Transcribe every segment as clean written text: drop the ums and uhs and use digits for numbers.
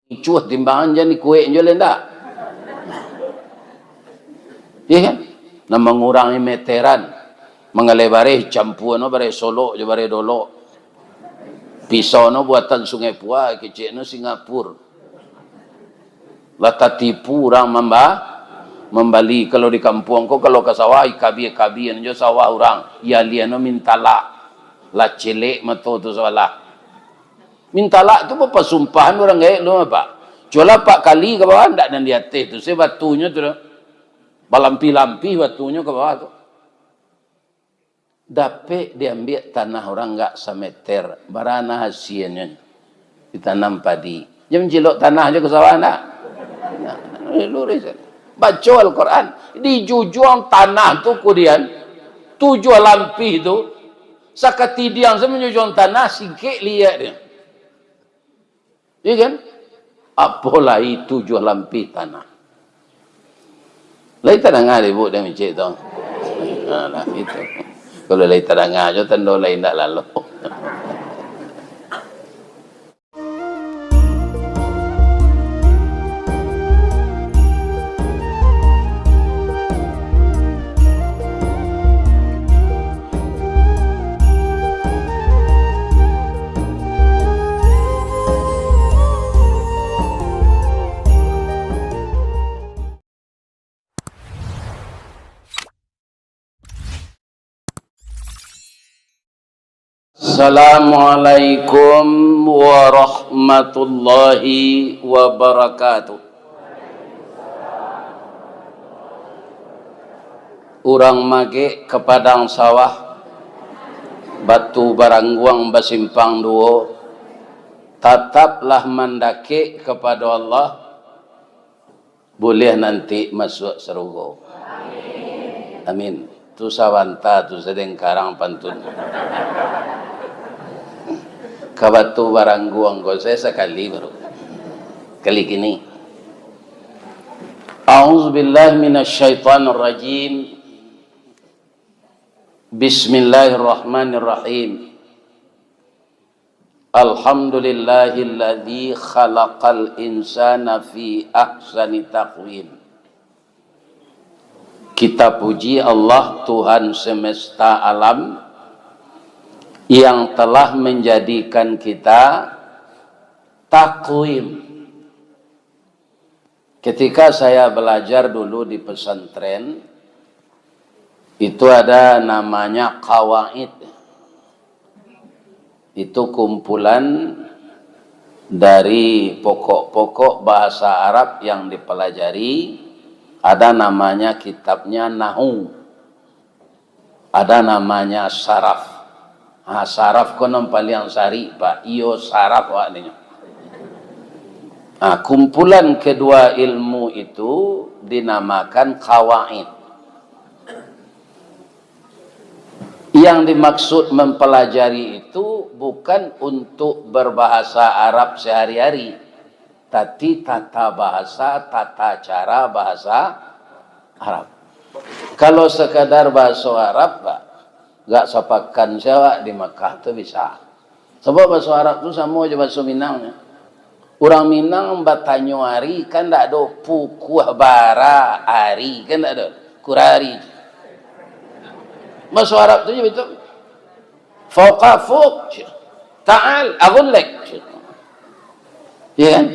cuah timbangan jadi kue jualan tak? Iya kan? Nah mengurangi meteran, mengelebari campuan no bare Solo je bare dolo. Pisau no buatan Sungai Pua, kecil no Singapura. Lata tipu orang membali kalau di kampung ko kalau ke sawah kabi-kabian jo sawah orang ya liano minta la celek mato tu salah. Minta lak tu apa sumpahan orang gaya lu apa? Jualah 4 kali ke bawah ndak dan di atas tu. Saya batunya tu balampi-lampi batunya ke bawah tu. Dapat diambil tanah orang enggak semeter, barana hasilnya ditanam padi. Jam cilok tanah aja ke sawah nak. Lurus. Baca Al-Quran, dijujuang tanah tu kemudian tujuh lampi tu sakatidiang saya menjujuang tanah sikit lihat dia. Iya kan? Apalah itu jual lampi tanah. Lai tanah ngah ibu dah mencik tu. Nah, itu. Kalau lai tanah ngah jo tanda lain tak lalu. Assalamualaikum warahmatullahi wabarakatuh. Urang mage ke padang sawah batu barangguang basimpang duo tataplah mendaki kepada Allah boleh nanti masuk surga. Amin. Tu sawanta tu sedeng karang pantun. Kabatu barangguang ko saya sekali baru kali kini. A'udzubillahi minasyaitonir rajim. Bismillahirrahmanirrahim. Alhamdulillahilladzi khalaqal insana fi ahsani taqwim. Kita puji Allah Tuhan semesta alam yang telah menjadikan kita takwim. Ketika saya belajar dulu di pesantren, itu ada namanya qawaid. Itu kumpulan dari pokok-pokok bahasa Arab yang dipelajari. Ada namanya kitabnya Nahu. Ada namanya Saraf. Saraf konon paling sari pak iyo saraf waknya. Kumpulan kedua ilmu itu dinamakan qawaid. Yang dimaksud mempelajari itu bukan untuk berbahasa Arab sehari-hari, tapi tata bahasa, tata cara bahasa Arab. Kalau sekadar bahasa Arab pak gak sapakan siapa di Mekah tu bisa. Sebab bahasa Arab tu sama aja bahasa Minang. Orang Minang batanyo hari kan tak ada pukuh bara hari kan tak ada kurari. Bahasa Arab tu je betul. Fauqa fuq. Ta'al agullak. Ya kan?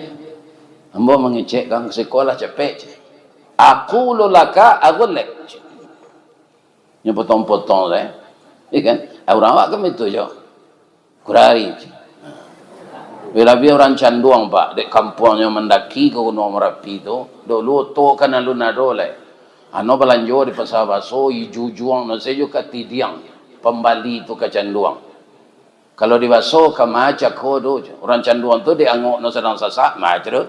Hamba mengecekkan ke sekolah cepet. Aku lulaka agullak. Yang potong-potong saya. Ikan, orang awak kan itu je. Kurari. Bila orang canduang pak, dek kampungnya mendaki ke Gunung Merapi itu, dulu tu kan alun adole. Ano belanjo di pasar baso, ijujuang, no sejo katidiang, pembali itu ke canduang. Kalau di baso ke maca kodo, orang canduang tu diangok no sedang sasak, maca tu.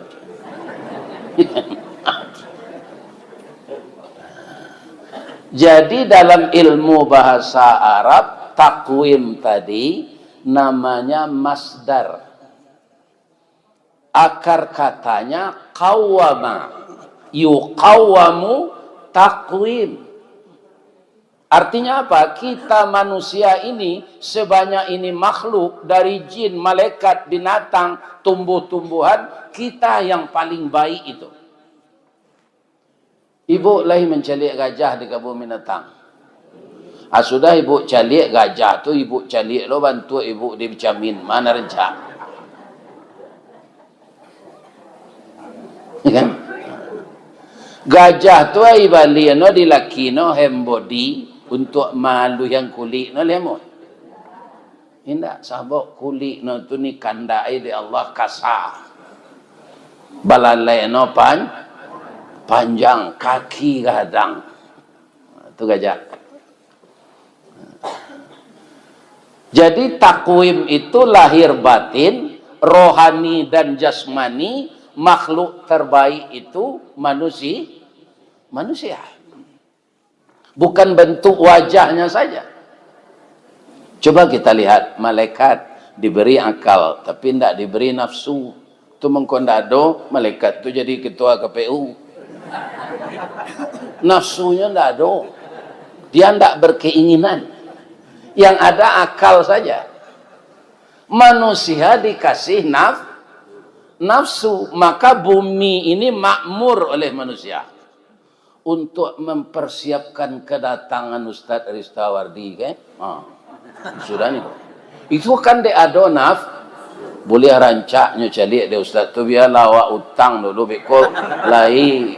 Jadi dalam ilmu bahasa Arab, takwim tadi namanya masdar. Akar katanya qawwama. Yuqawwamu takwim. Artinya apa? Kita manusia ini, sebanyak ini makhluk, dari jin, malaikat, binatang, tumbuh-tumbuhan, kita yang paling baik itu. Ibu lagi mencalik gajah di kebun binatang. Sudah ibu calik gajah tu, ibu calik lo bantu ibu dijamin. Mana rencak? Ya kan? Gajah tu ai bali no dilaki no hembody untuk malu yang kulit no lemon. Indak sabok kulit no tu ni kandai di Allah kasar. Balalai no panjang, kaki gadang. Itu gajah. Jadi takwim itu lahir batin, rohani dan jasmani, makhluk terbaik itu manusia. Bukan bentuk wajahnya saja. Coba kita lihat malaikat diberi akal tapi tidak diberi nafsu. Itu mengkondado malaikat itu jadi ketua KPU. Nafsunya tidak ada. Dia tidak berkeinginan. Yang ada akal saja. Manusia dikasih nafsu, maka bumi ini makmur oleh manusia untuk mempersiapkan kedatangan Ustaz Ristawardi kan? Sudah nih. Itu kan de ado boleh rancaknya calik de Ustaz tu biar lawak utang dulu beko lai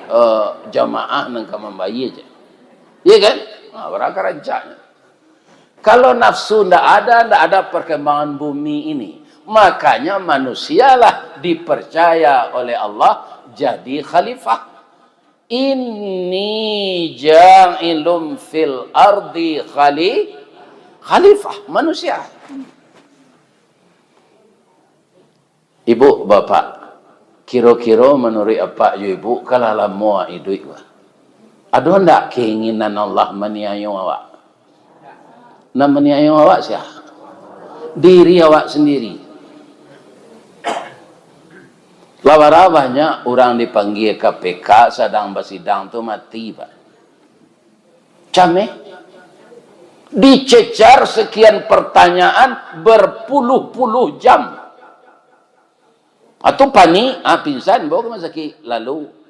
jamaah nang kamambayi aja. Iya kan? Berapa rancaknya. Kalau nafsu tidak ada perkembangan bumi ini. Makanya manusialah dipercaya oleh Allah jadi khalifah. Inni ja'ilum fil ardi khalifah manusia. Ibu, bapak, kira-kira menurut apa ibu kalau lama hidup? Ada hendak keinginan Allah meniayong awak? Nak meniayong awak siapa? Diri awak sendiri. Lawara banyak orang dipanggil KPK sedang bersidang tu mati, Pak. Cameh. Dicecar sekian pertanyaan berpuluh-puluh jam. Atau panik, pingsan, bawa ke rumah sakit. Lalu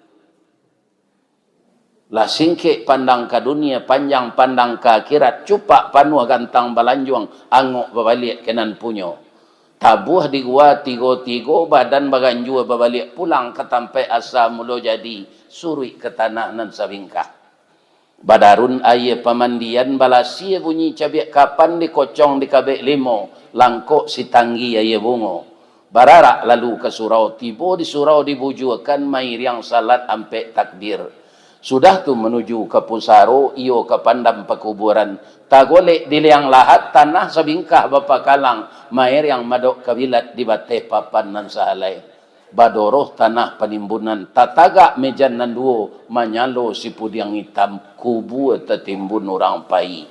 lah singkik pandang ke dunia, panjang pandang ke akhirat, cupak panuh gantang balanjuang, anguk berbalik kenan punyo. Tabuh di gua tigo-tigo, badan baganjua berbalik pulang ke tampai asa mulu jadi, suri ke tanah nan sabingkah. Badarun aye pemandian balasi bunyi cabiak kapan dikocong di kabek limo, langkok si tanggi aye bungo. Bararak lalu ke surau tibo, di surau dibujuakan mair yang salat ampe takbir. Sudah tu menuju ke Pusaro, iyo ke pandam pekuburan. Tagolek di liang lahat, tanah sabingkah bapa kalang. Mair yang madok kabilat di bateh papan nan sahalai. Badoroh tanah penimbunan. Tatagak mejan nan duo, manyalo si pudiang hitam. Kubu tertimbun orang pai.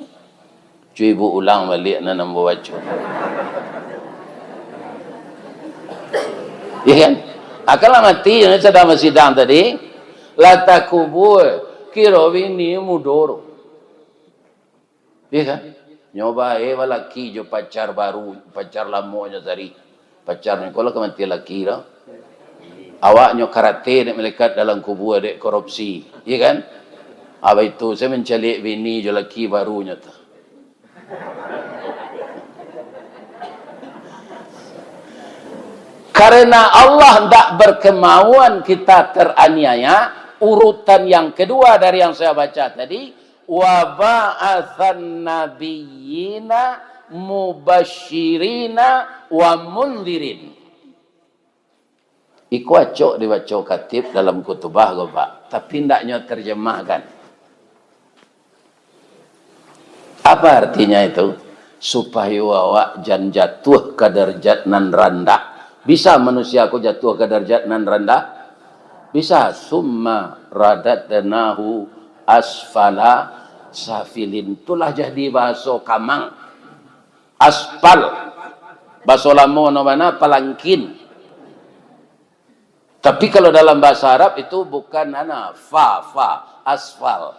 Cuy ibu ulang balik na nambo baca. Ya kan? Akalah mati yang sedang bersidang tadi. Lata kubur kira bini mudoro. Iya kan? Nyoba laki jo pacar baru, pacar lamonya tadi. Pacarnya kalau kemati laki lah. Awaknya karate dek melekat dalam kubur dek korupsi. Iya kan? Apa itu saya mencalik bini jo laki barunya tu. Karena Allah tidak berkemauan kita teraniaya. Urutan yang kedua dari yang saya baca tadi, wa ba'atsan nabiyyina mubasyirina wa mundirin. Iku acok dibaca katib dalam kutubah go Pak, tapi ndaknya terjemahkan. Apa artinya itu? Supaya awak jan jatuh ke derajat nan rendah. Bisa manusia aku jatuh ke derajat nan rendah? Bisa. Summa radatnahu asfala safilin. Itulah jadi bahasa kamang. Aspal. Bahasa lama mana palangkin. Tapi kalau dalam bahasa Arab itu bukan fa, asfal.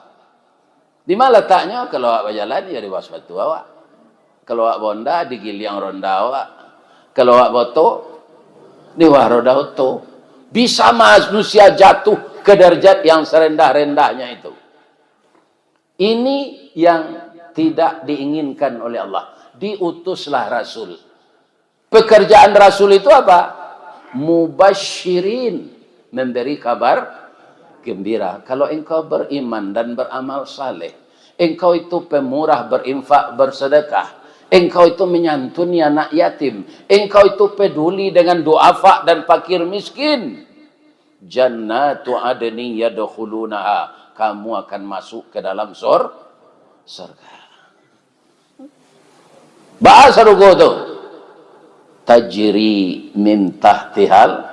Di mana letaknya? Kalau awak berjalan, ya di bawah sepatu awak. Kalau awak bonda, di giliang ronda awak. Kalau awak boto, di bawah roda oto. Bisa manusia jatuh ke derajat yang serendah-rendahnya itu. Ini yang tidak diinginkan oleh Allah. Diutuslah Rasul. Pekerjaan Rasul itu apa? Mubasyirin, memberi kabar gembira. Kalau engkau beriman dan beramal saleh, engkau itu pemurah, berinfak, bersedekah, engkau itu menyantuni anak yatim, engkau itu peduli dengan duafa dan fakir miskin, jannatu adni yadkhulunaha, kamu akan masuk ke dalam surga. Bahasa rugo tu tajri min tahtihal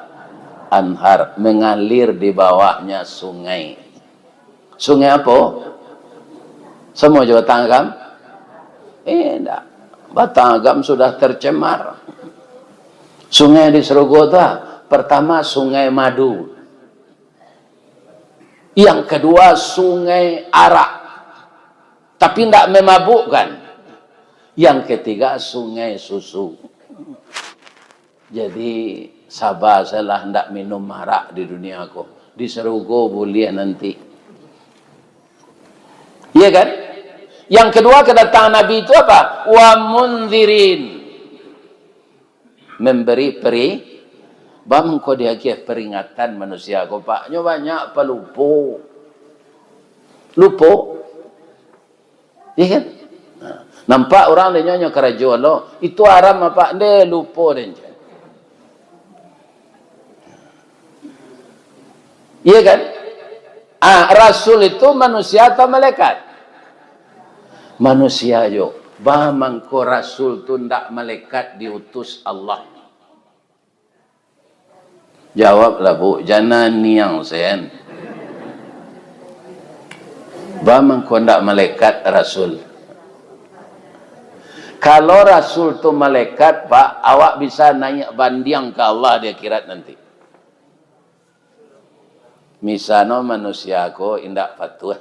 anhar, mengalir di bawahnya sungai. Sungai apa? Semua Jawa Tangam? Tidak. Batagam sudah tercemar. Sungai di Serogota, pertama Sungai Madu. Yang kedua Sungai Arak. Tapi tidak memabukkan. Yang ketiga Sungai Susu. Jadi sabar salah hendak minum arak di dunia aku. Di Serugo boleh nanti. Iya kan? Yang kedua kedatangan Nabi itu apa? Wa munzirin. Memberi bang kau dia peringatan manusia kau pak. Nyo banyak apa lupo. Iya kan? Nampak orang dia nyonya kerajuan lo. Itu haram apa? Dia lupo dia. Iya kan? Rasul itu manusia atau malaikat? Manusia jo. Bamangko Rasul tu ndak malaikat diutus Allah. Jawablah bu, jangan niang sen. Bamangko ndak malaikat Rasul. Kalau Rasul tu malaikat pak, awak bisa naik bandiang ke Allah di akhirat nanti. Misalnya manusia ko indak patuh.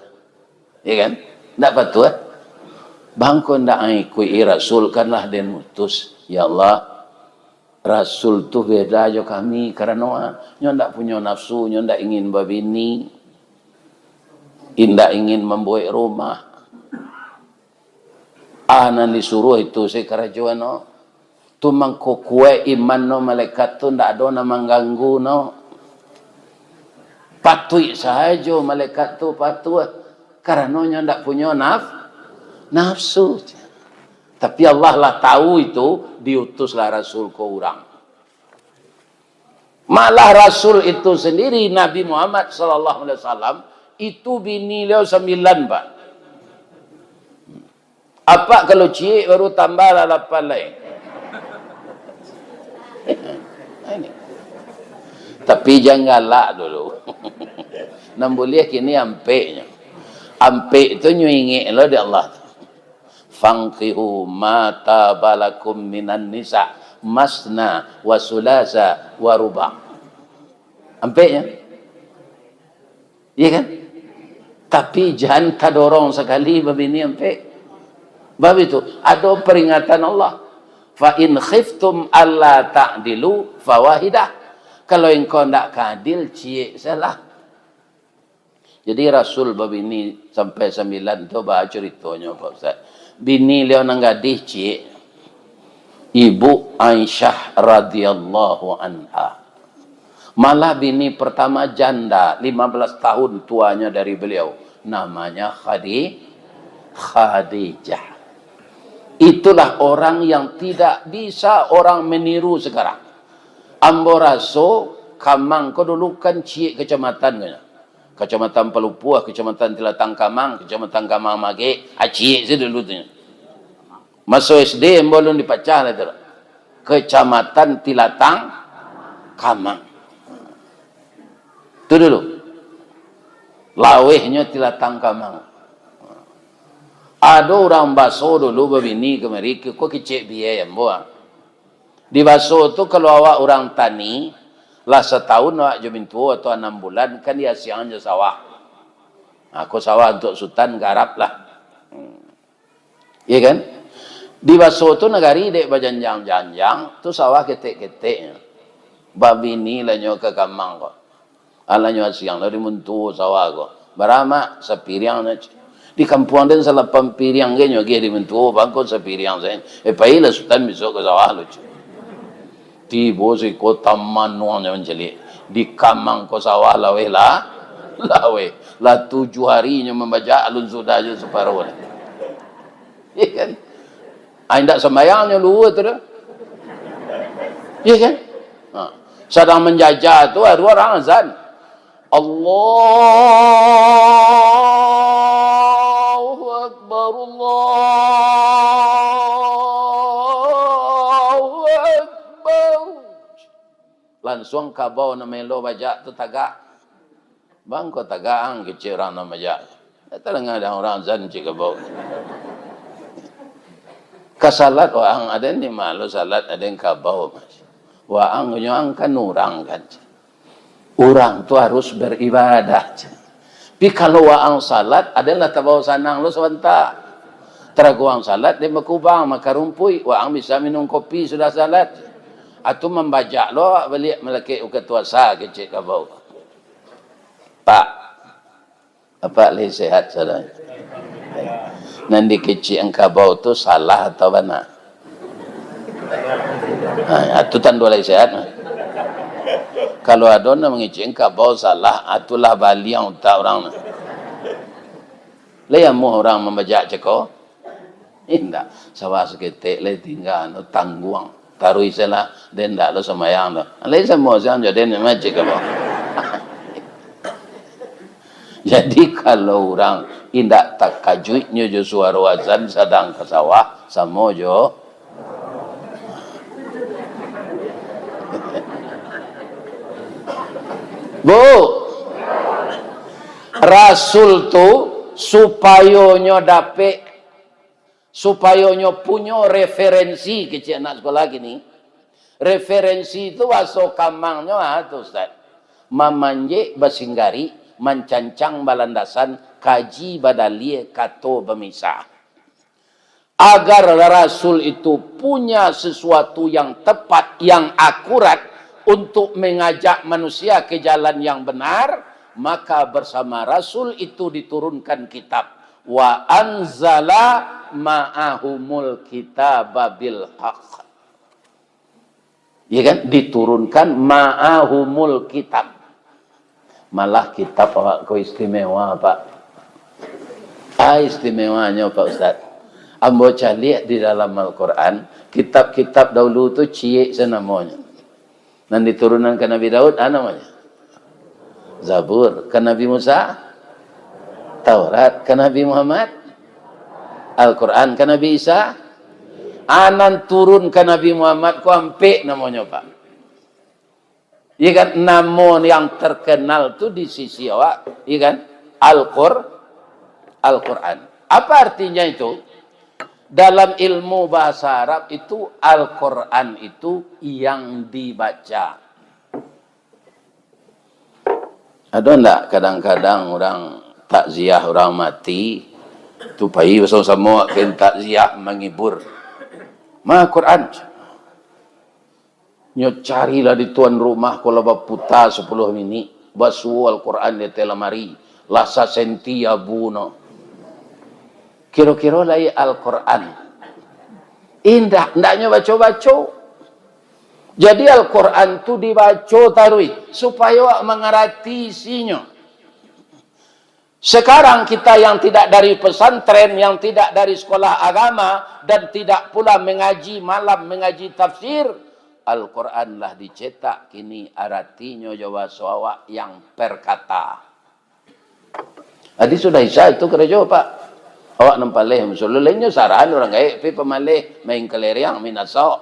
Ya kan? Indak patuh. Bangko ndak ikui Rasul kanlah den mutus. Ya Allah, Rasul tu beda jo kami karena nyo ndak punya nafsu, nyo ndak ingin babini. Indak ingin membuat rumah. Anan disuruh itu saya kerajuan no. Tu mangko kue iman no malaikat tu ndak ada na mengganggu no. Patuh sahaja malaikat tu patuh karena ndak punya nafsu. Tapi Allah lah tahu itu, diutuslah Rasul ke orang. Malah Rasul itu sendiri Nabi Muhammad SAW itu bini beliau 9 pak. Apa kalau cik baru tambah 8 lain. Ini. Tapi janganlah dulu. Nam boleh kini ampeknya. Ampek itu nyuingi lo di Allah. Fanqihu ma tabalakum minan nisa masna wa sulasa wa ruba'. Ampeknya. Iya kan? Tapi jangan tadorong sekali babini ampek. Bab itu ada peringatan Allah. Fa in khiftum alla ta'dilu fawahidah. Kalau engkau tidak keadil, cik salah. Jadi Rasul babini sampai 9 tu baca ceritanya Pak Ustaz. Bini dia nang gadis cik. Ibu Aisyah radhiyallahu anha. Malah bini pertama janda, 15 tahun tuanya dari beliau. Namanya Khadijah. Itulah orang yang tidak bisa orang meniru sekarang. Amboraso Kamang ko dulu kan cik kecamatan kanya. Kecamatan Palupuah, kecamatan Tilatang Kamang, kecamatan Kamang Mage, cik saya dulu tu. Masuk SD belum dipecah lah tu. Kecamatan Tilatang Kamang. Tu dulu. Lawehnya Tilatang Kamang. Ada orang baso dulu babini kemari kok kecik biaya yang buang. Di baso tu kalau awak orang tani, lah setahun awak jamin tua atau 6 bulan kan dia siang je sawah. Aku sawah untuk sultan garap lah. Iya kan? Di Baso tu negari dek bajanjang-janjang, tu sawah ketek-keteknya. Babi ni lah nyo ke kamang ko. Ala nyo siang dari muntu sawah ko. Barama sapiriang na. Di kampung den salah pampiriang ke nyo di muntu bangko sapiriang sen. Pai lah sultan besok ke sawah lu. Tibo si kota manuang nyo menceli. Di kamang ko sawah lawe lah. Lawe. Lah 7 hari nyo membaca alun sudah je separuh. Iya kan? Aindak sembayangnya luar tu dah. Iya kan? Sedang menjajah tu ada orang azan. Allahu Akbar, Allahu Akbar. Langsung kabau na melo baca tu tagak. Bang ko tagaang kecil orang na baca. Tak ada orang azan cik kabau. Kasalat waang ada ni malu salat ada yang kabau mas. Waang nyo kan orang kan. Orang tu harus beribadah. Tapi kalau waang salat adalah tabau sanang lu sebentar. Teraguang salat dia makubang maka rumpui. Waang bisa minum kopi sudah salat. Atau membajak lo balik melaki ketua sah kecik kabau. Pak, apa lagi sehat salah. Nanti kecil engkau tu salah atau mana? Itu tandu lagi sehat. Kalau ada orang mengicik engkau salah, itulah bali yang tak orang. Lehamu orang membaca ceko? Indah. Sawah seketik le tinggal no tangguang. Taruh istilah dan tak lo semayang lo. Lagi semua orang jadi membaca ceko. Jadi kalau orang indak tak kajuitnya jo suara azan sedang ke sawah sama jo. Bu, Rasul tu supaya nyo dapet, supaya nyo punya referensi kecil anak sekolah gini. Referensi itu waso kamangnya tu Ustaz. Mamanje basinggari mencancang balandasan kaji badalie kato bemisah. Agar Rasul itu punya sesuatu yang tepat, yang akurat untuk mengajak manusia ke jalan yang benar, maka bersama Rasul itu diturunkan kitab. Wa anzala ma'ahumul kitaba bil haqq. Ya kan? Diturunkan ma'ahumul kitab. Malah kitab awak ko istimewa Pak. Istimewanya Pak Ustaz. Ambo cari di dalam Al-Quran, kitab-kitab dahulu tu ciek senamanya. Dan diturunkan ke Nabi Daud, apa namanya? Zabur. Ke Nabi Musa? Taurat. Ke Nabi Muhammad? Al-Quran. Ke Nabi Isa? Anan turun ke Nabi Muhammad, ku ampe namanya Pak. Iya kan, namun yang terkenal tu di sisi awak, iya kan, Al-Quran. Apa artinya itu? Dalam ilmu bahasa Arab itu Al-Quran itu yang dibaca. Ada enggak kadang-kadang orang takziah orang mati, tu pai bersama-sama kan takziah menghibur. Ma Quran. Nyo carilah di tuan rumah kalau baputa 10 minit basu Al-Quran di telemari lasa senti abuno kira-kira lai Al-Quran indah ndaknya baca-baca. Jadi Al-Quran tu dibaca tarui supaya mengerti isinya. Sekarang kita yang tidak dari pesantren, yang tidak dari sekolah agama dan tidak pula mengaji malam mengaji tafsir, Al-Quran lah dicetak kini artinya Jawa Sawa yang perkata. Adi sudah isa itu kerja Pak. Awak nampaleh musuh lainnya saran orang gaya pi pemaleh main keleriang minasau.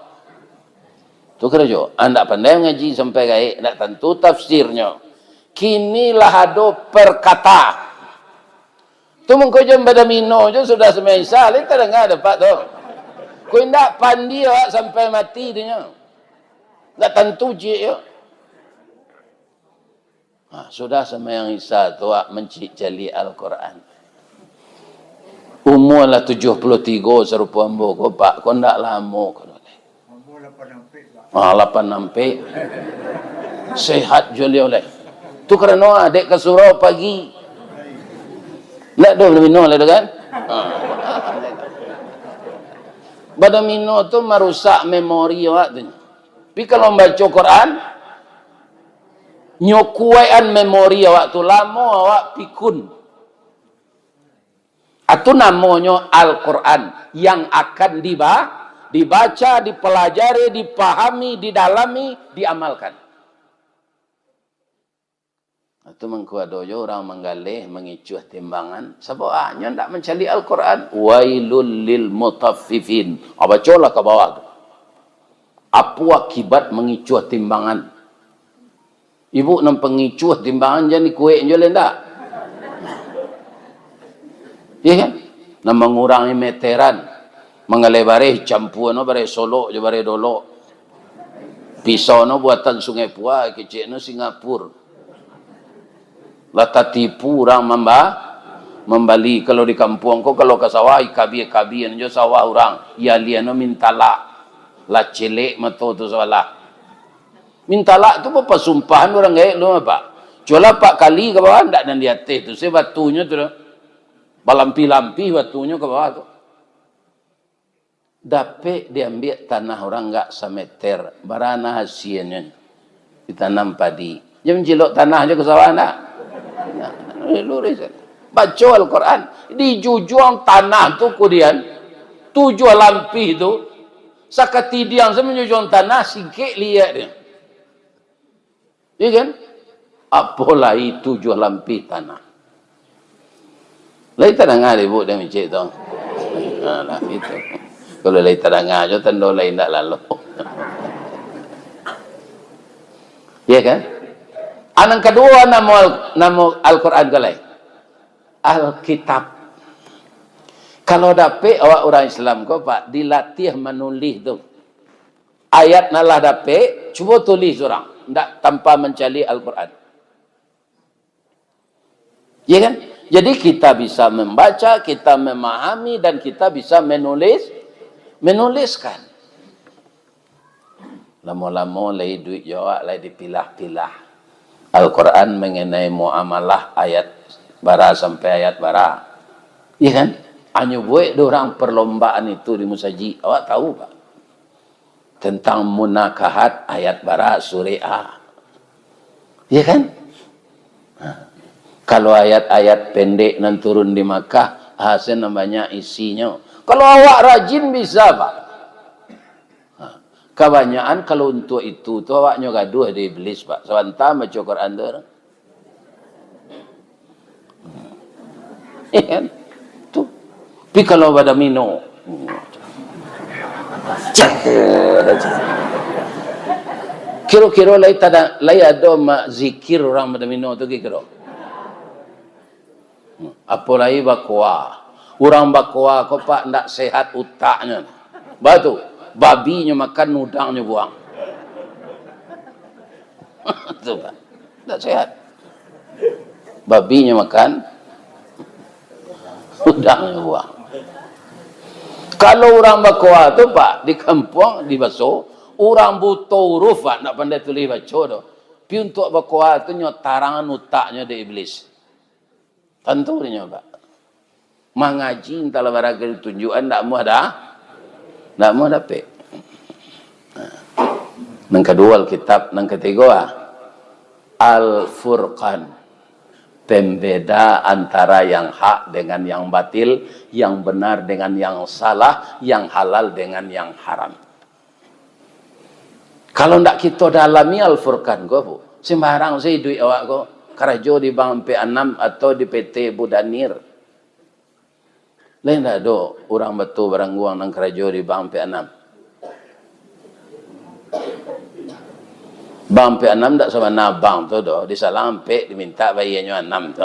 Tu kerja. Anda pandai ngaji sampai gaya nak tentu tafsirnya. Kini lah ada perkata. Tu mengkojam pada mino je sudah semesa lain tak dengar ada Pak tu. Kau indak pandi awak sampai mati dia. Tak tentu je ya. Sudah sembahyang Isya tu mencik jali Al-Quran. Umur lah 73 serupa ambo ko pak, kau ndak lama ko. Umur 8 Pak. 8 sehat juli oleh. Tu kerana adik ke surau pagi. Nak dah minum lah kan? Bada minum tu merusak memori awak tu. Tapi kalau baca Quran, nyokuaian memori awak tu lama awak pikun. Itu namanya Al-Quran yang akan dibaca, dipelajari, dipahami, didalami, diamalkan. Itu mengkuadoyo orang menggalih, mengicuh timbangan. Sebabnya tidak mencari Al-Quran. Wailul lil mutaffifin. Bacalah ke bawah tu. Apa akibat mengicuh timbangan? Ibu nak pengicuh timbangan jadi kuih jualan tak? Ya kan? Nak mengurangi meteran. Mengalih campur no bare Solo je bare Dolo. Pisau no buatan Sungai Pua, kecil no Singapura. Lata tipu orang membali kalau di kampung ko kalau ke sawah ikabi jo sawah orang ya liano minta la celek mato tu salah. Minta lak tu apa sumpahan orang gaek lu apa? Jualah 4 kali ke bawah ndak dan di atas tu. Se batunya tu balampi-lampi batunya ke bawah tu. Dapat diambil tanah orang enggak semeter, barana hasilnya ditanam padi. Jam jelok tanah aja ke sawah nak. Lurus. Baca Al-Quran, dijujuang tanah tu kemudian 7 lampi tu sakatidiang saya menjujuang tanah sikit lihat dia. Ya kan? Apalah itu 7 lampi tanah. Lai tadanga ibu dia mencik tu. Lah itu. Kalau lai tadanga jo tendo lain tak lalu. Ya kan? Anang kedua nama Al-Quran galai. Alkitab. Kalau dapat awak orang Islam kau pak dilatih menulis tu. Ayat nalah dapat, cuba tulis orang, ndak tanpa mencari Al-Quran. Ya kan? Jadi kita bisa membaca, kita memahami dan kita bisa menuliskan. Lama-lama lagi duit jawab lagi dipilah-pilah. Al-Quran mengenai muamalah ayat bara sampai ayat bara. Ya kan? Hanya buat orang perlombaan itu di Musaji. Awak tahu pak? Tentang munakahat ayat bara surah A. Ya kan? Kalau ayat-ayat pendek nan turun di Makkah, hasil namanya isinya. Kalau awak rajin bisa pak. Kebanyakan kalau untuk itu tu awaknya gaduh di iblis pak. Sebentar baca Quran tu. Ya kan? Tu. Tapi kalau pada minum. Kira-kira lai ada mak zikir orang pada minum tu kira. Apa lagi bakwa. Orang bakwa kau pak ndak sehat utaknya. Batu. Babinya makan, udangnya buang. Itu pak. Tak sehat. Babinya makan, udangnya buang. Kalau orang bakwa tu pak, di kampung, di Baso, orang buta huruf pak, nak pandai tulis baca tu. Tapi untuk bakwa tu nyotarangan utaknya di iblis. Tentu dia pak. Mengaji entahlah barangkali tunjukan, tak mau ada. Tak mau dapat. Yang kedua Alkitab, yang ketiga Al-Furqan. Pembeda antara yang hak dengan yang batil, yang benar dengan yang salah, yang halal dengan yang haram. Kalau tidak kita dalami Al-Furqan, sembarang saya duit awak ko, kerja di Bank P6 atau di PT Budanir. Lain tak ada orang betul barang uang yang kerja di Bank P6. Bank P6 tak sama nak bank tu doh, di salam P diminta bayarnya 6 tu.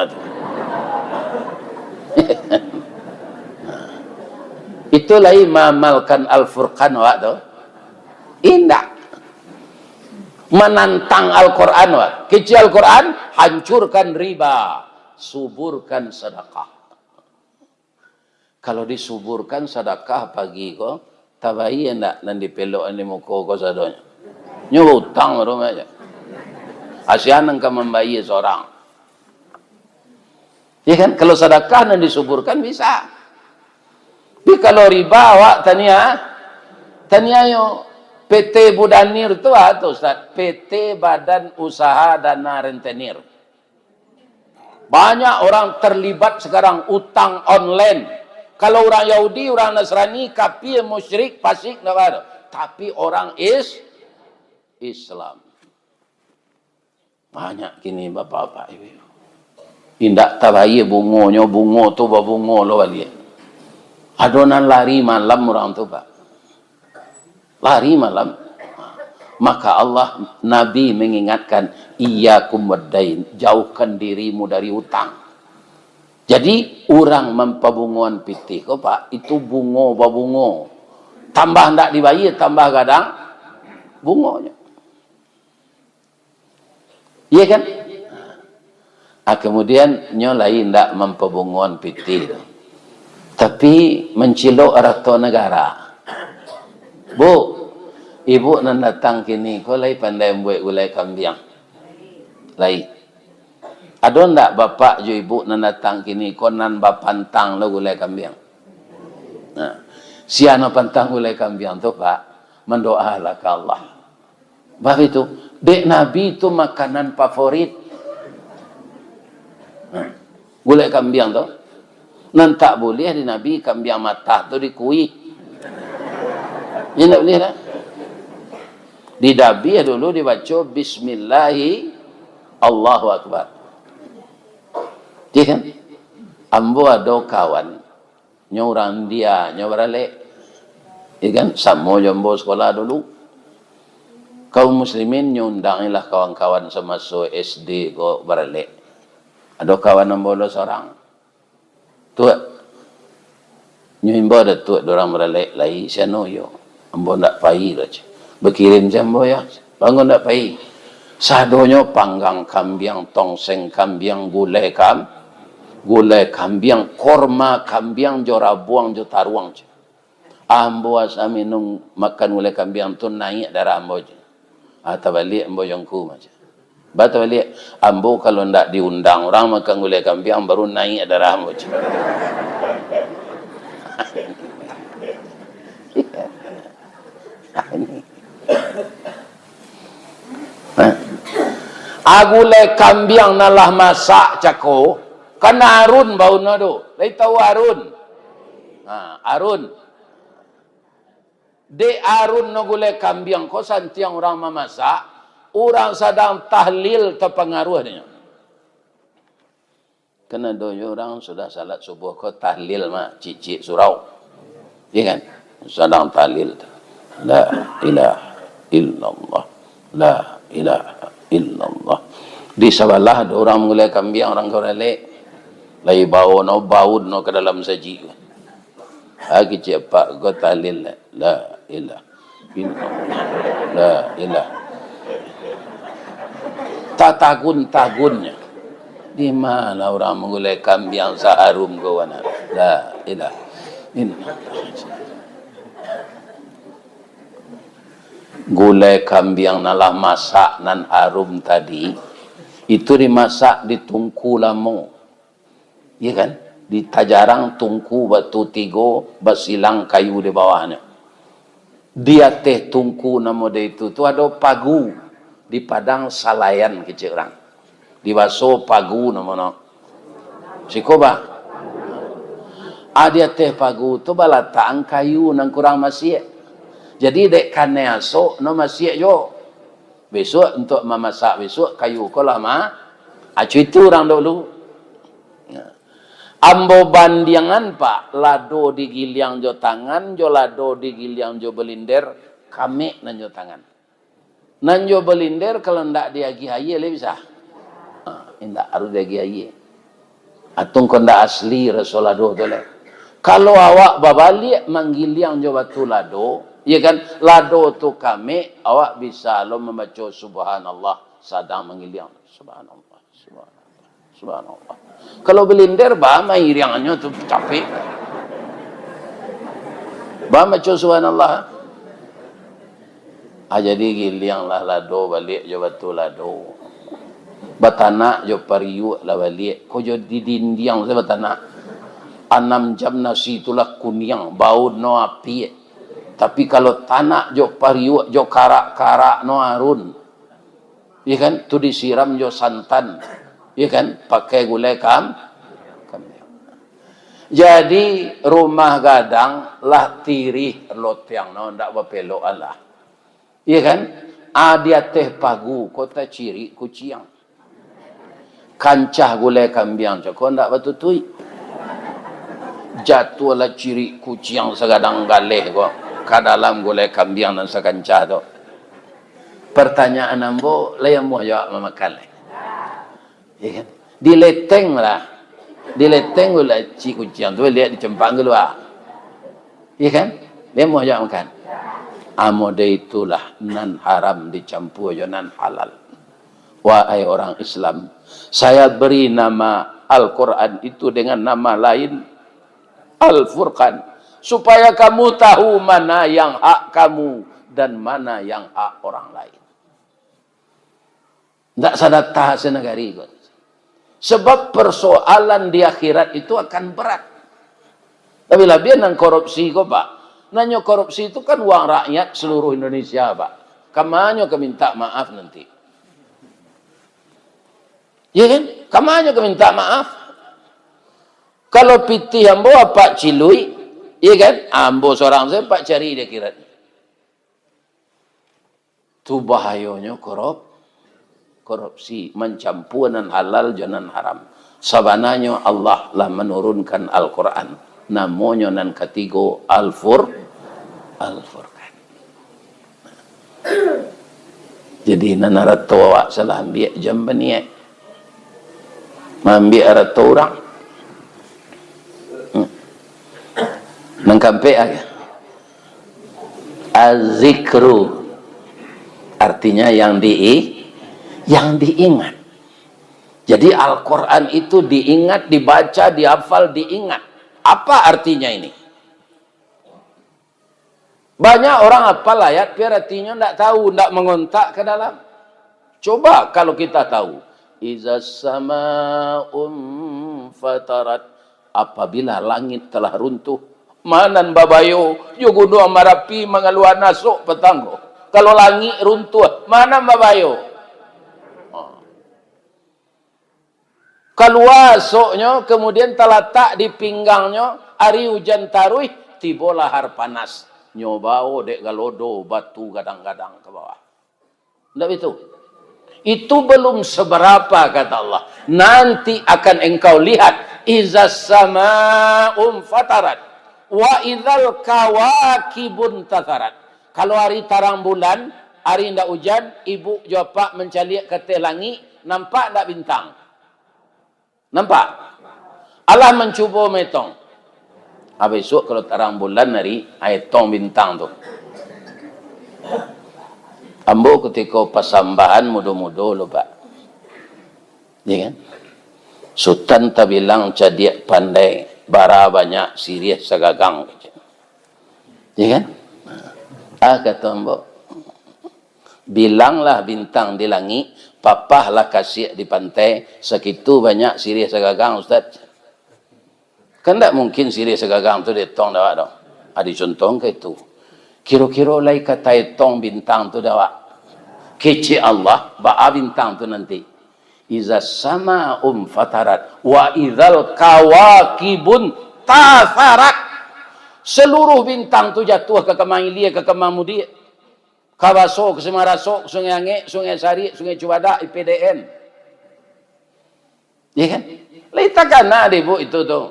Itulah mengamalkan Al-Furqan awak tu. Indah. menantang Al-Quran. Kecil Al-Quran, hancurkan riba, suburkan sedekah. Kalau disuburkan sedekah pagi ko, tabai endak nan dipelok ni muko ko sadonya. Nyo utang rumah aja. Asian engkau membayar seorang. Ya kan? Kalau sedekah nan disuburkan bisa. Tapi kalau riba awak tania yo PT Budanir tu atau Ustaz, PT Badan Usaha Dana Rentenir. Banyak orang terlibat sekarang utang online. Kalau orang Yahudi, orang Nasrani, kafir, musyrik, fasik, tak ada. Tapi orang Islam. Banyak kini bapak-bapak ibu. Indak tabayi bungonya, bungo tu babungo lo balik. Adonan lari malam orang tu pak. Lari malam. Maka Allah, Nabi mengingatkan, iyyakum waddain, jauhkan dirimu dari utang. Jadi orang mempabunguan pitih kau pak, itu bungo babungo. Tambah ndak dibayar, tambah kadang bungonya. Iya kan? Kemudian nyolai ndak mempabunguan pitih. Tapi mencilok rato negara. Bu, ibu nan datang kini, kau lai pandai buat gulai kambing. Lai. Ada ndak bapak jo ibu nan datang kini, kau nan bapantang lo gulai kambing. Nah, siapa pantang gulai kambing tu pak, mendoalah ke Allah. Bah itu, dek Nabi itu makanan favorit. Nah, gulai kambing tu, nan tak boleh di Nabi kambing mata tu dikuih. Ya tak boleh lah. Di Nabi dulu dibaca Bismillahi Allahu Akbar. Dia kan? Ambo ada kawan, nyorang dia, nyorale, ya kan? Sama jombo sekolah dulu. Kaum muslimin nyundangilah kawan-kawan semasuk SD ko berale. Ada kawan ambo lo seorang. Tuh, nyimbo ada tuh dorang berale lai siano yo. Ambo ndak pai lah. Berkirim jambo ya. Bangun ndak pai. Sadonyo panggang kambing, tongseng kambing, gulai kambing, korma kambing, jora buang jo taruang. Ambo asami nung makan gulai kambing tu naik darah ambo je. Atau balik ambo jongku macam. Batu balik ambo kalau ndak diundang orang makan gulai kambing baru naik darah ambo je. Agulai kambing nalah masak cako kan Arun bau nado. Lai tahu Arun? Arun. De Arun no gulai kambing ko santiang orang memasak, orang sedang tahlil terpengaruh dia. Kena doyo orang sudah salat subuh ko tahlil mah cicik surau. Ya kan? Sedang tahlil. La ilaha illallah. La ilaha illallah. Di sebelah ada orang mulai kambing, orang korale. Lai bau no baud no ke dalam saji. Kecil pak ko tahlil la ilaha illallah. La ilaha. Tagunnya. Di mana orang mulai kambing saharum kawana. La ilaha illallah. Gulai kambing nalah masak nan harum tadi itu dimasak di tungku lamo, ya kan? Di tajarang tungku batu tigo basilang kayu di bawahnya. Dia teh tungku namo dia itu tu ada pagu di padang salayan kecil orang. Di baso pagu namo no. Sikoba. Dia teh pagu tu balataan kayu nang kurang masih. Jadi dek kane asok no masih jo. Besok untuk memasak besok kayu ko lama. Acu itu orang dulu. Ambo bandiangan pak lado digiliang jo tangan jo lado digiliang jo belinder kami nan jo tangan. Nan jo belinder kalau ndak diagi haye le bisa. Indak harus diagi haye. Atung ko ndak asli rasolado tu le. Kalau awak babalik manggiliang jo batu lado Ya kan? Lado tu kami, awak bisa lo membaca subhanallah sedang mengiling. Subhanallah, subhanallah, subhanallah. Kalau belindir, bah main iriangannya tu capek. Bah baca subhanallah. Jadi giliang lah lado balik jo batu lado. Batana jo pariu lah balik. Ko jo di dindiang saya batana. 6 jam nasi itulah kuning bau no api. Tapi kalau tanah jo pariu jo karak-karak no arun. Ya kan? Tu disiram jo santan. Ya kan? Pakai gulai kambing. Jadi rumah gadang lah tirih lot yang no ndak bapelo Allah. Ya kan? Dia teh pagu kota ciri kuciang. Kancah gulai kambing cakap ndak batutui. Jatuh lah ciri kuciang segadang galeh kok ke dalam gulai kambing dan sekancah tu. Pertanyaan ambo lah yang mau jawab memakan. Ya kan? Dileteng lah. Dileteng gulai ciri kuciang tu lihat dicempang keluar. Ya kan? Dia mau jawab makan. Amode itulah nan haram dicampur jo nan halal. Wahai orang Islam, saya beri nama Al-Quran itu dengan nama lain Al-Furqan, supaya kamu tahu mana yang hak kamu dan mana yang hak orang lain. Tidak sadar tahan senegari. Sebab persoalan di akhirat itu akan berat. Tapi lebih nang korupsi kok Pak. Nanya korupsi itu kan uang rakyat seluruh Indonesia Pak. Kamanyo ke minta maaf nanti. Ya kan? Kamanyo ke minta maaf. Kalau pitih ambo Pak Cilui, ya kan? Ambo seorang saya Pak cari dia kira. Tu bahayanya korupsi, mencampuran halal jangan haram. Sabananya Allah lah menurunkan Al-Quran. Namanya nan ketiga Al-Furqan. Jadi nanarato awak salah ambil jam beniak. Mambil arato orang. Nangkampe aja. Az-zikru artinya yang diingat. Jadi Al-Quran itu diingat, dibaca, dihafal, diingat. Apa artinya ini? Banyak orang hafal ayat, biar artinya tidak tahu, tidak mengontak ke dalam. Coba kalau kita tahu. Iza sama'um fatarat. Apabila langit telah runtuh. Manan babayo, yugudu amarapi mengaluan nasuk petanggo. Kalau langit runtuh, mana babayo? Keluar soknya, kemudian terletak di pinggangnya, hari hujan taruh, tiba lahar panas. Nyobao dek galodo, batu kadang-kadang ke bawah. Tidak itu. Itu belum seberapa kata Allah. Nanti akan engkau lihat. Iza sama'um fatarat. Wa idzal kawakibun tatharat. Kalau hari tarang bulan, hari ndak hujan, ibu jopak mencaliak ke teh langit, nampak ndak bintang? Nampak? Allah mencuba metong. Besok kalau tarang bulan hari, tong bintang tu. Ambo ketika pasambahan mudo-mudo lo Pak. Ya kan? Sultan tak bilang cadiak pandai. Bara banyak siriah sagagang. Ya kan? Kata Mbok. Bilanglah bintang di langit, papahlah kasih di pantai, segitu banyak siriah sagagang Ustaz. Kan tak mungkin siriah sagagang tu ditong dawak dong. Ada contoh ke itu. Kira-kira lai kata tong bintang tu dawak. Kece Allah, ba'a bintang tu nanti. Iza sama fatarat wa idzal kawakibun tatharat. Seluruh bintang tu jatuh ke Kemangiliya, ke Kemamudi, Kabaso, ke Semaraso, ke Sungai Ange, Sungai Sari, Sungai Cubadak, IPDN. Ya kan? Leitakan ada ibu itu tu.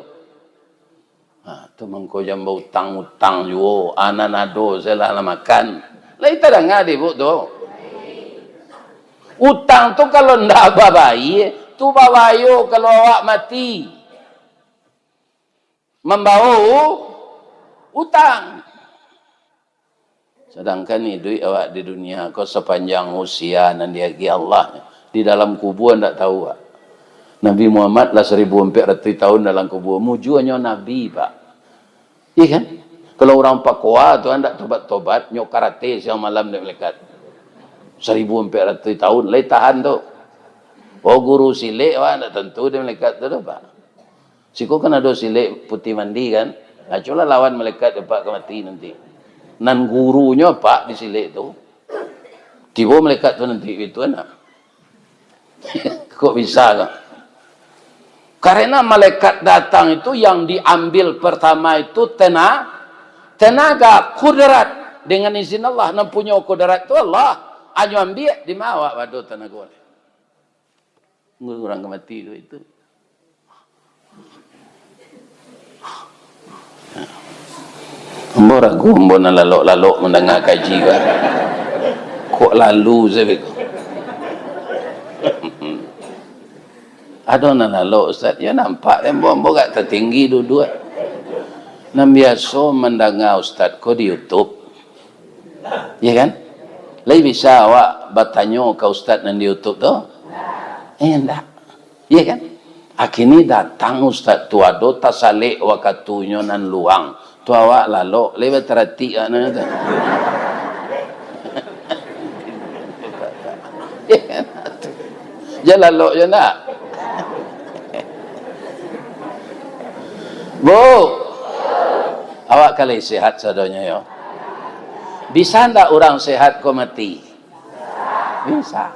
Tu mengko jamba utang-utang juga, ananado selah makan. Leitakan ada ibu tu. Utang tu kalau ndak babai, tu babayo kalau awak mati. Membawa utang. Sedangkan ni duit awak di dunia kau sepanjang usia nan diagi Allah. Di dalam kubur tak tahu pak. Nabi Muhammad lah 1400 tahun dalam kubur. Mujuannya Nabi pak. Iya kan? Kalau orang Papua tu hendak tobat-tobat, nyok karate siang malam dia melekat. 1400 tahun, lagi tahan tu. Oh guru silik pak, tak tentu dia melekat tu pak. Siku kan ada silik putih mandi kan. Nah, cula lawan melekat dia pak ke mati nanti. Nan gurunya pak di silik tu. Tiba melekat tu nanti itu anak. Kok bisa kan? Karena malaikat datang itu yang diambil pertama itu tenaga, kudrat. Dengan izin Allah, yang punya kudrat itu Allah. Hanya ambil, dimawa waduh tenaga oleh. Orang kemati itu. Ambo ragu, ambo nak lalok-lalok mendengar kaji kan. Kok lalu saya begitu. Ada nak lalu Ustaz, ya nampak ambo gak tertinggi dua-dua. Nam biasa mendengar Ustaz ko di YouTube. Ya kan? Lai bisa awak bertanya ke Ustaz nan di YouTube tu? Enggak. Ya kan? Akhirnya datang Ustaz tu ada tasalik wakatunya nan luang. Tu awak lalu lewat terati ana tu. Ya kan? Jalan lalu je nak. Bu, awak kali sehat sadonya ya. Bisa ndak orang sehat kau mati? Bisa.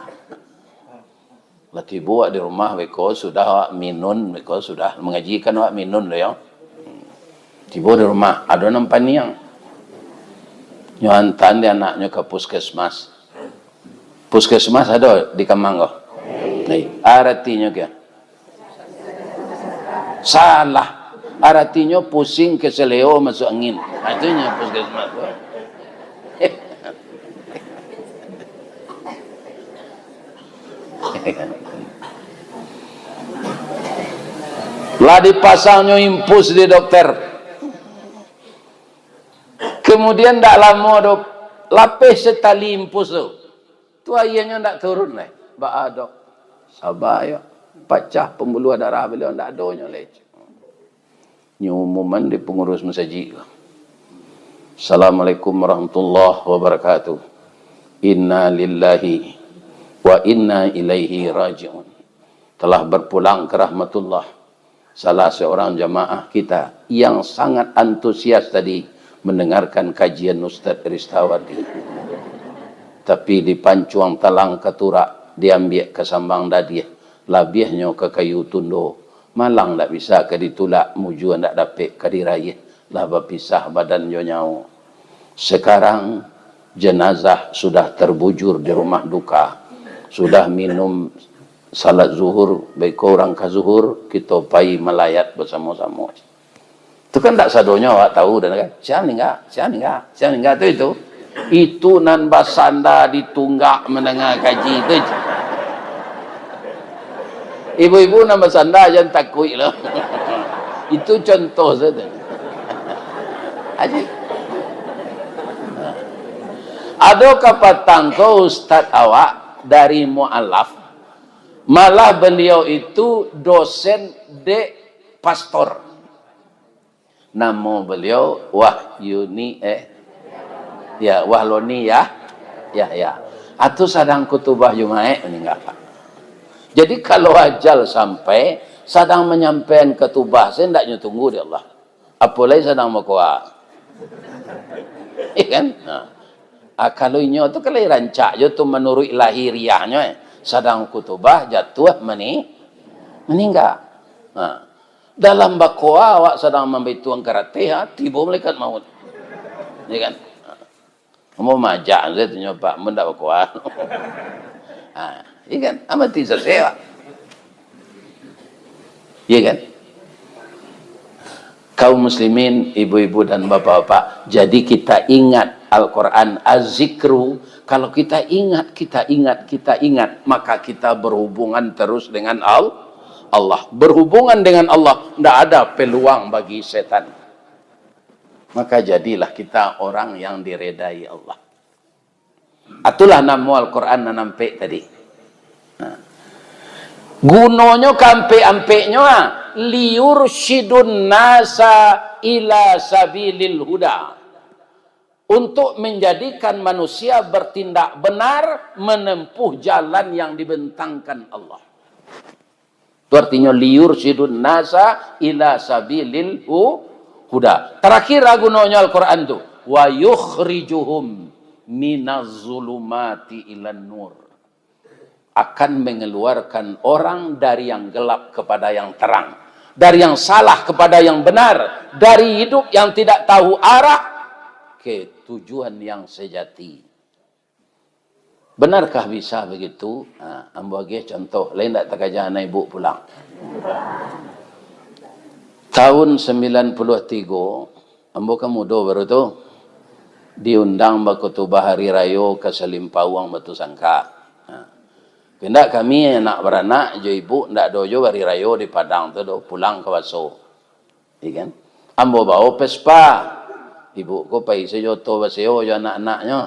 Lagi buat di rumah, beko sudah awak minun, beko sudah mengajikan awak minun lo ya. Tiba di rumah, ada nampak niang. Nyohantan dia anaknya ke puskesmas. Puskesmas ada di Kemang kau. Nih, artinya ke? Salah. Artinya pusing keseleo masuk angin. Artinya puskesmas. Lah dipasangnya impus di dokter. Kemudian tak lama dok lapis setali impus tu. Tu ayahnya tak turun leh. Ba dok. Sabar ya. Pecah pembuluh darah beliau tak adanya leh. Ini umuman di pengurus masjid. Assalamualaikum warahmatullahi wabarakatuh. Inna lillahi wa inna ilaihi raji'un. Telah berpulang ke rahmatullah salah seorang jamaah kita yang sangat antusias tadi mendengarkan kajian Ustaz Ristawadi. Tapi di Pancuang Talang Keturak diambil ke Sambang Dadiah, labiahnya ke Kayu Tundo. Malang tak bisa ke ditulak, mujuan tak dapat ke diraya. Lah berpisah badan nyau. Sekarang jenazah sudah terbujur di rumah duka. Sudah minum salat zuhur, baik orang ke zuhur, kita pai melayat bersama-sama. Itu kan tak sadonya awak tahu dan kan, siapa meninggal tu itu nan basanda ditunggak mendengar kaji itu. Ibu-ibu nama sanda jangan takut lah. Itu contoh saja. Aji. Ada kapatang kau Ustaz awak dari mu'alaf. Malah beliau itu dosen de pastor. Nama beliau Wahyuni Wahloni ya. Atau sadang kutubah Jumae meninggal Pak. Jadi kalau ajal sampai, sedang menyampaikan ketubah, saya hendaknya tunggu di Allah. Apalagi sedang berkuah. Kan? Kalau ini itu kelahiran cak, itu menurut lahiriahnya. Sedang kutubah, jatuh, meninggal. Dalam berkuah, awak sedang membituan karate, tiba malaikat maut. Ya kan? Mau majak, saya tanya Pak, mendak berkuah. Iya kan? Amati sesewa. Iya kan? Kaum muslimin, ibu-ibu dan bapak-bapak, jadi kita ingat Al-Quran az-zikru. Kalau kita ingat, maka kita berhubungan terus dengan Allah. Berhubungan dengan Allah, tidak ada peluang bagi setan. Maka jadilah kita orang yang diredai Allah. Itulah nama Al-Quran nampak tadi. Gunanya kampe-ampeknya liyursyidun nasa ila sabilil huda. Untuk menjadikan manusia bertindak benar menempuh jalan yang dibentangkan Allah. Itu artinya liyursyidun nasa ila sabilil huda. Terakhir gunanya Al-Quran itu wa yukhrijuhum minaz zulumati ilan nur. Akan mengeluarkan orang dari yang gelap kepada yang terang, dari yang salah kepada yang benar, dari hidup yang tidak tahu arah ke tujuan yang sejati. Benarkah bisa begitu? Ambo bagi contoh lain tak terkaja anak ibu pulang. Tahun 93 ambo kan muda baru tu diundang bakutubah hari raya ke Selimpawang Batu Sangka. Kendak kami anak beranak jo ibu ndak dojo hari raya di Padang tu do pulang ke Waso. Ikan ambo bawa Vespa. Ibu ko pai sejo to baseo jo anak-anaknya.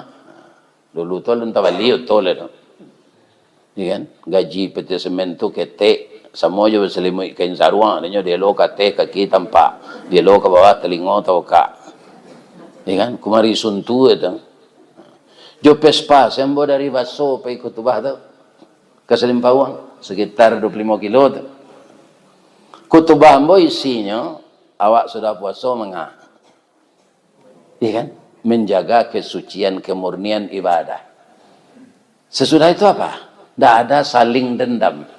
Dulu tu lentah balik tu le. Ikan gaji peti semen tu ketek semua jo selimut kain sarung dia lo kate kaki tampak. Dia lo ke bawah telinga tau kak. Ikan kumari suntu itu. Jo Vespa sembo dari Waso pai kutubah tu. Ke Selimpawang sekitar 25 kilo tu. Kutubah ambo isinya awak sudah puasa mengah. Iya kan? Menjaga kesucian kemurnian ibadah. Sesudah itu apa? Tidak ada saling dendam.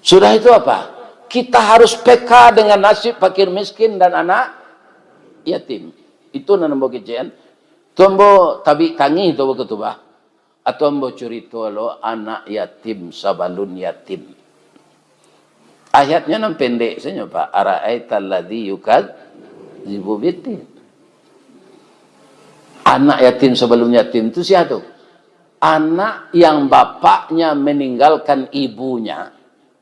Sudah itu apa? Kita harus peka dengan nasib fakir miskin dan anak yatim. Itu namanya kejadian. Tombo tabi tangi itu kutubah. Atau ambo cerita lo anak yatim sabalun yatim. Ayatnya nam pendek saja Pak. Ara'aital ladzi yukadzibu biddin. Anak yatim sabalun yatim itu siapa tuh? Anak yang bapaknya meninggalkan ibunya.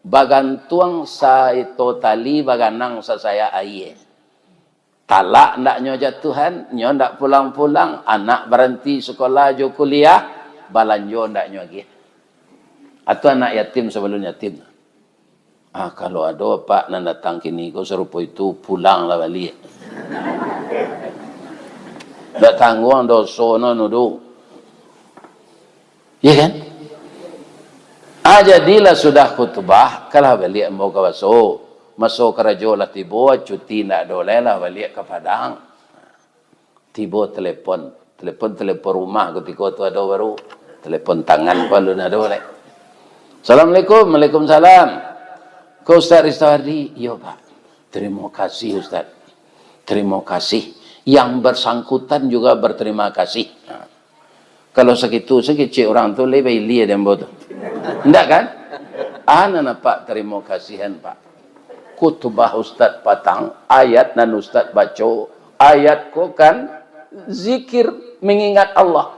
Bagantuang sa itu tali baganang sa saya aye. Talak ndaknya jatuhan, nyo ndak pulang-pulang, anak berhenti sekolah jo kuliah. Balanjo ndaknya lagi. Atau anak yatim sebelum yatim. Kalau ada pak nak datang kini kau serupa itu pulanglah balik. Tak tanggung dosa nudu. Ya kan? Jadilah sudah khutbah kalau balik mau ke Waso. Masuk kerja lah tibo cuti nak doleh lah balik ke Padang. Tibo telepon rumah ketika tu ada baru telepon tangan kalau ada boleh. Assalamualaikum, Waalaikumsalam. Kau Ustaz Ristawardi? Iya Pak. Terima kasih Ustaz. Terima kasih. Yang bersangkutan juga berterima kasih. Kalau segitu orang tu lebih lihat dan bodoh. Tidak kan? Anak Pak terima kasihan Pak. Kutubah Ustaz Patang, ayat nan Ustaz baca, ayat ko kan zikir mengingat Allah.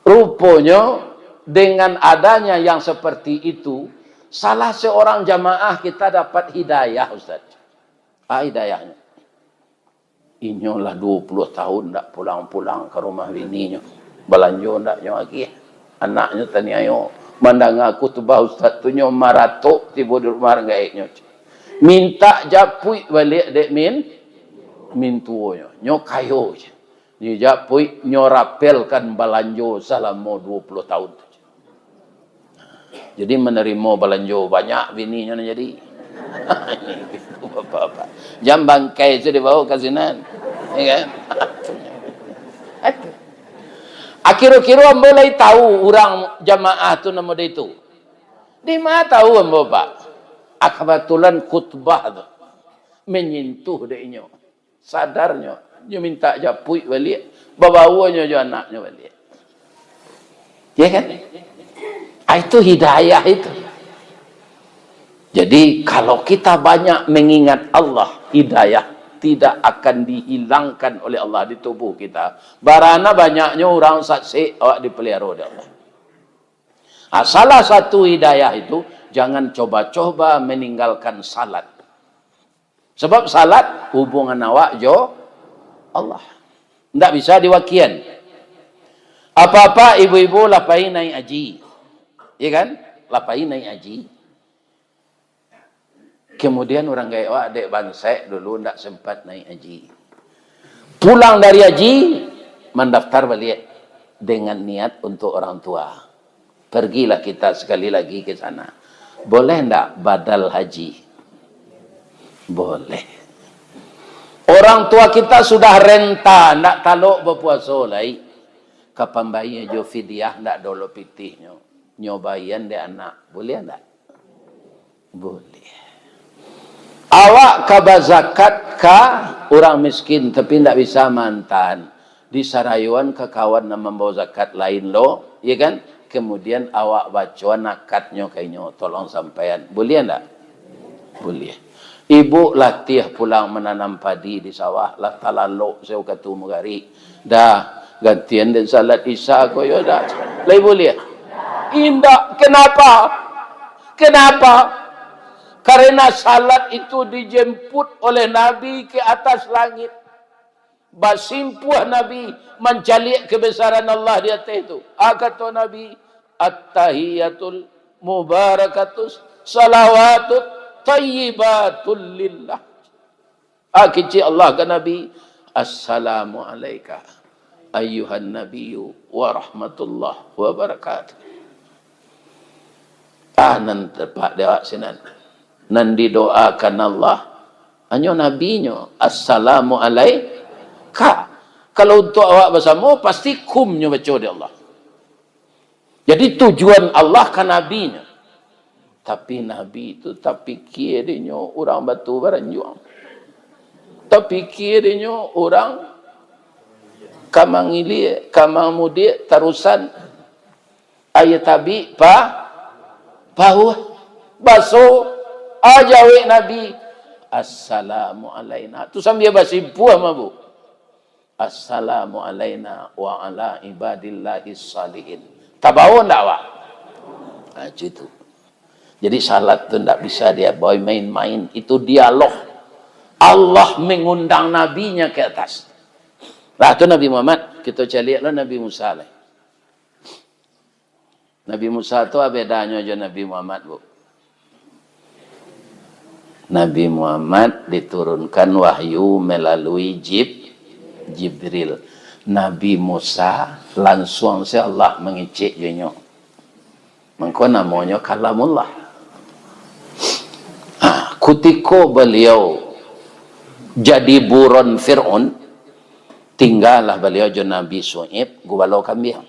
Rupanya dengan adanya yang seperti itu, salah seorang jamaah kita dapat hidayah Ustaz. Hidayahnya. Inyolah 20 tahun tak pulang-pulang ke rumah bininya. Belanjo ndaknya lagi. Anaknya tanya ayo. Mandang aku tu bah Ustaz tu nyo maratok tiba di rumah ngaiknya. Minta japui balik dek min tuonya. Nyo kayo je. Ni japui nyo rapelkan balanjo selama 20 tahun. Jadi menerima balanjo banyak bininya jadi. Ini bapak-bapak. Jam bangkai itu dibawa ke sinan. Ya kan? Akhir-akhir mulai tahu orang jamaah tu nama dia itu. Di mana tahu ambo Pak? Kebetulan khutbah tu menyentuh dia. Sadarnya dia minta japui balik, babawanya jo anaknya balik. Ya kan? Itu hidayah itu. Jadi kalau kita banyak mengingat Allah, hidayah tidak akan dihilangkan oleh Allah di tubuh kita. Barana banyaknya orang saksi awak dipelihara oleh Allah. Salah satu hidayah itu jangan coba-coba meninggalkan salat. Sebab salat hubungan awak jo Allah. Tidak bisa diwakian. Apa-apa ibu-ibu lapai naik haji. Ya kan? Lapai naik haji. Kemudian orang gaya adik bansai dulu tidak sempat naik haji. Pulang dari haji, mendaftar balik dengan niat untuk orang tua. Pergilah kita sekali lagi ke sana. Boleh tidak badal haji? Boleh. Orang tua kita sudah renta, tidak taluk berpuasa lagi. Kapan bayi jo fidyah tidak dolo pitihnya. Nyobayan dia anak. Boleh tidak? Boleh. Awak kaba zakat ka orang miskin tapi tidak bisa mantan. Di sarayuan ke kawan yang membawa zakat lain lo. Ya kan? Kemudian awak baca nakatnya kayaknya. Tolong sampaian. Boleh tidak? Boleh. Ibu latih pulang menanam padi di sawah. Lah talalok saya kata mugari. Dah gantian dan salat isya ko yo dah. Lai boleh? Indah. Kenapa? Kenapa? Karena salat itu dijemput oleh Nabi ke atas langit. Basimpuh Nabi mencalik kebesaran Allah di atas itu. Kata Nabi, at-tahiyatul mubarakatus salawatut tayyibatul lillah. Kecil Allah ke Nabi, assalamu alaika ayyuhan nabiyyu wa rahmatullah wa barakatuh. Nan tepat dia sinan. Nan didoakan Allah hanya nabinya assalamu alaika. Kalau untuk awak bersama pasti kumnya baca di Allah. Jadi tujuan Allah kan nabinya. Tapi nabi itu tak fikir dia orang batu baranjuang. Tak fikir dia orang kamang ili kamang mudi tarusan ayat tabi pahu baso ajawi Nabi assalamu alaina. Tu sambil basimpu sama bu. Assalamu alaina wa ala ibadillahi salihin. Tabaun tak awak? Itu. Jadi salat tu tak bisa dia bawa main-main. Itu dialog. Allah mengundang nabinya ke atas. Lah tu Nabi Muhammad. Kita carilah Nabi Musa lah. Nabi Musa tu apa bedanya dengan Nabi Muhammad bu? Nabi Muhammad diturunkan wahyu melalui Jibril. Nabi Musa langsung si Allah mengicik dia. Maka namanya kalamullah. Ketika beliau jadi buron Fir'aun, tinggallah beliau dengan Nabi Su'ib gubalau kambing.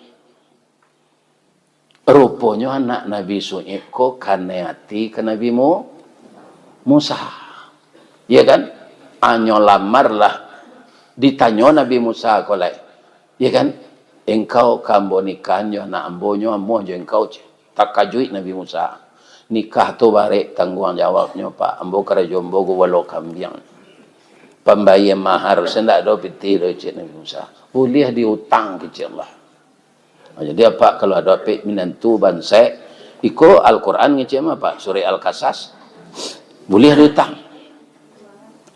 Rupanya anak Nabi Su'ib ko kaneati ke Nabi Musa. Ya kan? Anyo lamarlah. Ditanya Nabi Musa ko lai. Ya kan? Engkau kambo nikahnya anak ambonyo ambo jo engkau je. Tak kajuit Nabi Musa. Nikah tu barek tanggung jawabnya Pak. Ambo kerajombo gubalau kambing. Pembayar mahar sendak do piti do cik Nabi Musa. Boleh diutang ke Allah. Jadi apa kalau ada pek minantu bansai iko Al-Quran ngecek apa? Surah Al-Qasas. Boleh diutang.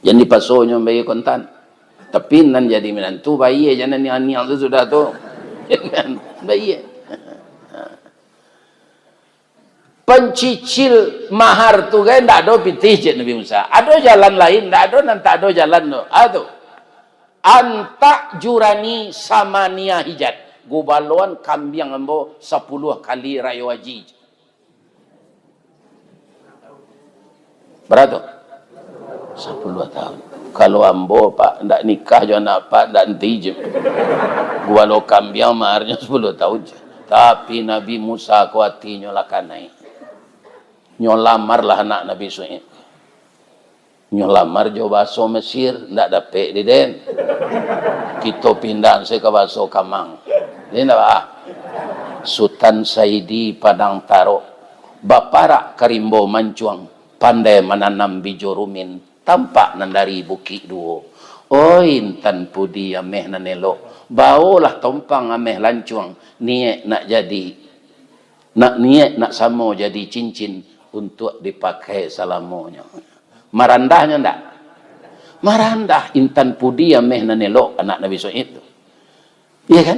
Jadi pasonya bayi kontan. Tapi nan jadi minantu bayi jangan niang tu sudah tu. Jangan bayi. Pencicil mahar tu kan tak ada pitih cik Nabi Musa. Ada jalan lain, tak ada dan tak ada jalan tu. Aduh. Antak jurani samania hijat. Gubaluan kambing ambo 10 kali raya haji. Berapa? 10 tahun. Kalau ambo Pak ndak nikah jo anak Pak ndak enti je. Gubalu kambing maharnya 10 tahun je. Tapi Nabi Musa kuatinya lakanai. Nyolamar lah anak Nabi Su'ib. Nyolamar jo baso Mesir ndak dapat di den. Kita pindah se ke baso Kamang. Ini apa? Sultan Saidi Padang Taro. Baparak Karimbo Mancuang. Pandai menanam bijo rumin. Tampak nandari bukit duo. Oh intan pudi ameh nanelo. Baulah tompang ameh lancuang. Niat nak jadi. Niat nak samo jadi cincin. Untuk dipakai salamonya. Marandahnya ndak? Marandah intan pudi ameh nanelo anak Nabi Su'ib itu. Iya kan?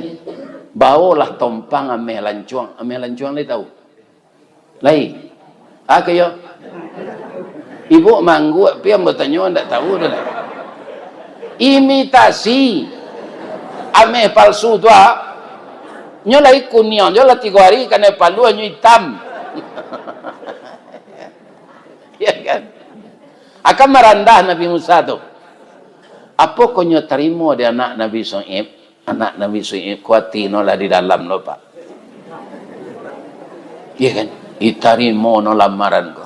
Bawalah tompang ameh lancuang. Ameh lancuang ni tahu? Lai. Yo. Ibu manggu pian bertanya ndak tahu dah. Imitasi. Ameh palsu tu nyolai kuning, nyolai 3 hari kena palu nyo hitam. Ya kan? Akan merendah Nabi Musa tu. Apa kau nyo terima dia anak Nabi Shu'aib? Anak Nabi Shu'aib kuati nolah di dalam lo pak. Ya kan? Itarimo no lamaran ko.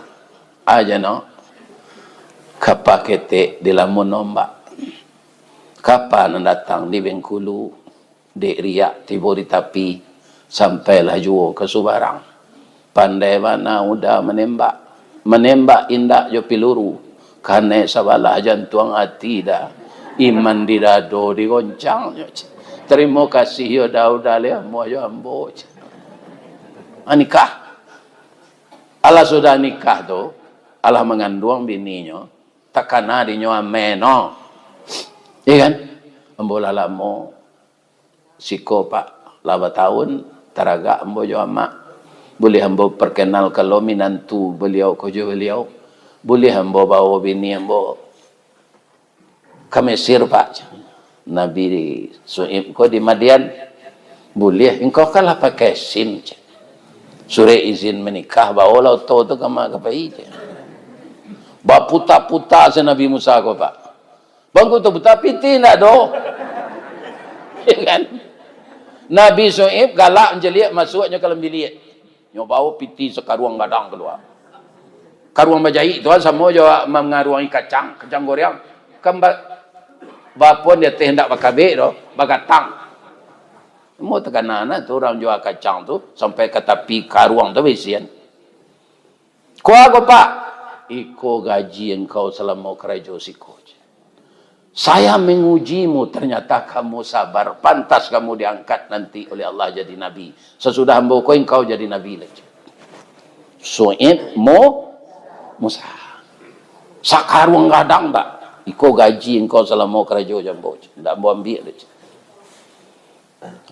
Aja no. Kapakete di lamun nombak. Kapan datang di Bengkulu, di Riak, tiba di Tapi, sampailah juo ke Subarang. Pandai mana udah menembak. Menembak indak jo piluru. Karena sabalah jantuang hati dah. Iman di dado digoncang. Terima kasih yo daudah le ambo yo ambo. Nikah. Allah sudah nikah tu. Allah mengandung bininya. Takana dinyo ameno. Iya kan? Ambo lalamo siko pak laba tahun taraga ambo jo amak. Boleh ambo perkenal kalau minantu beliau kojo beliau. Boleh ambo bawa bini ambo ke Mesir pak. Nabi Shu'aib ko di Madian. Boleh. Engkau kalah pakai SIM. Surat izin menikah bawa lau tau tu kama kapai. Baputa-puta se Nabi Musa ko pak. Bangku tu buta piti nak do. Ya kan? Nabi Shu'aib galak menjeliak masuknya ke dalam bilik. Nyo bawa piti sekaruang gadang keluar. Karuang bajai tu sama jo mengaruangi kacang goreng. Kembak bapun dia teh hendak bakabe do, bagatang. Mau tekanana tu orang jual kacang tu sampai ke tepi karuang tu besian. Kuah ko pak, iko gaji engkau selama kerja siko. Saya mengujimu, ternyata kamu sabar. Pantas kamu diangkat nanti oleh Allah jadi Nabi. Sesudah hamba engkau jadi Nabi lagi. Shu'aib Musa. Sakarung gadang tak? Iko gaji engkau selama kerja jambo. Tak mau ambil lagi.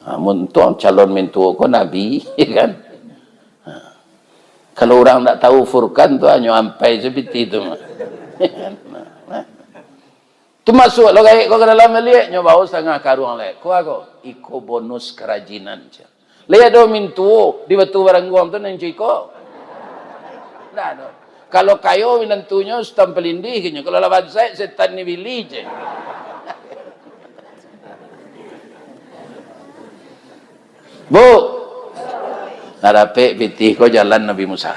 Muntuang calon mentua ko Nabi. Kan? Kalau orang tak tahu Furqan tu hanya sampai seperti itu. Tu masuk lo gaya ko ke dalam lihat nyo bau setengah karung le. Ko ako iko bonus kerajinan je. Lihat do mintu di batu barang guam tu nang iko. Dah do. Kalau kayo minantunyo stam pelindih kenyo. Kalau lawan saya setan ni bili je. Bu. Narape pitih ko jalan Nabi Musa.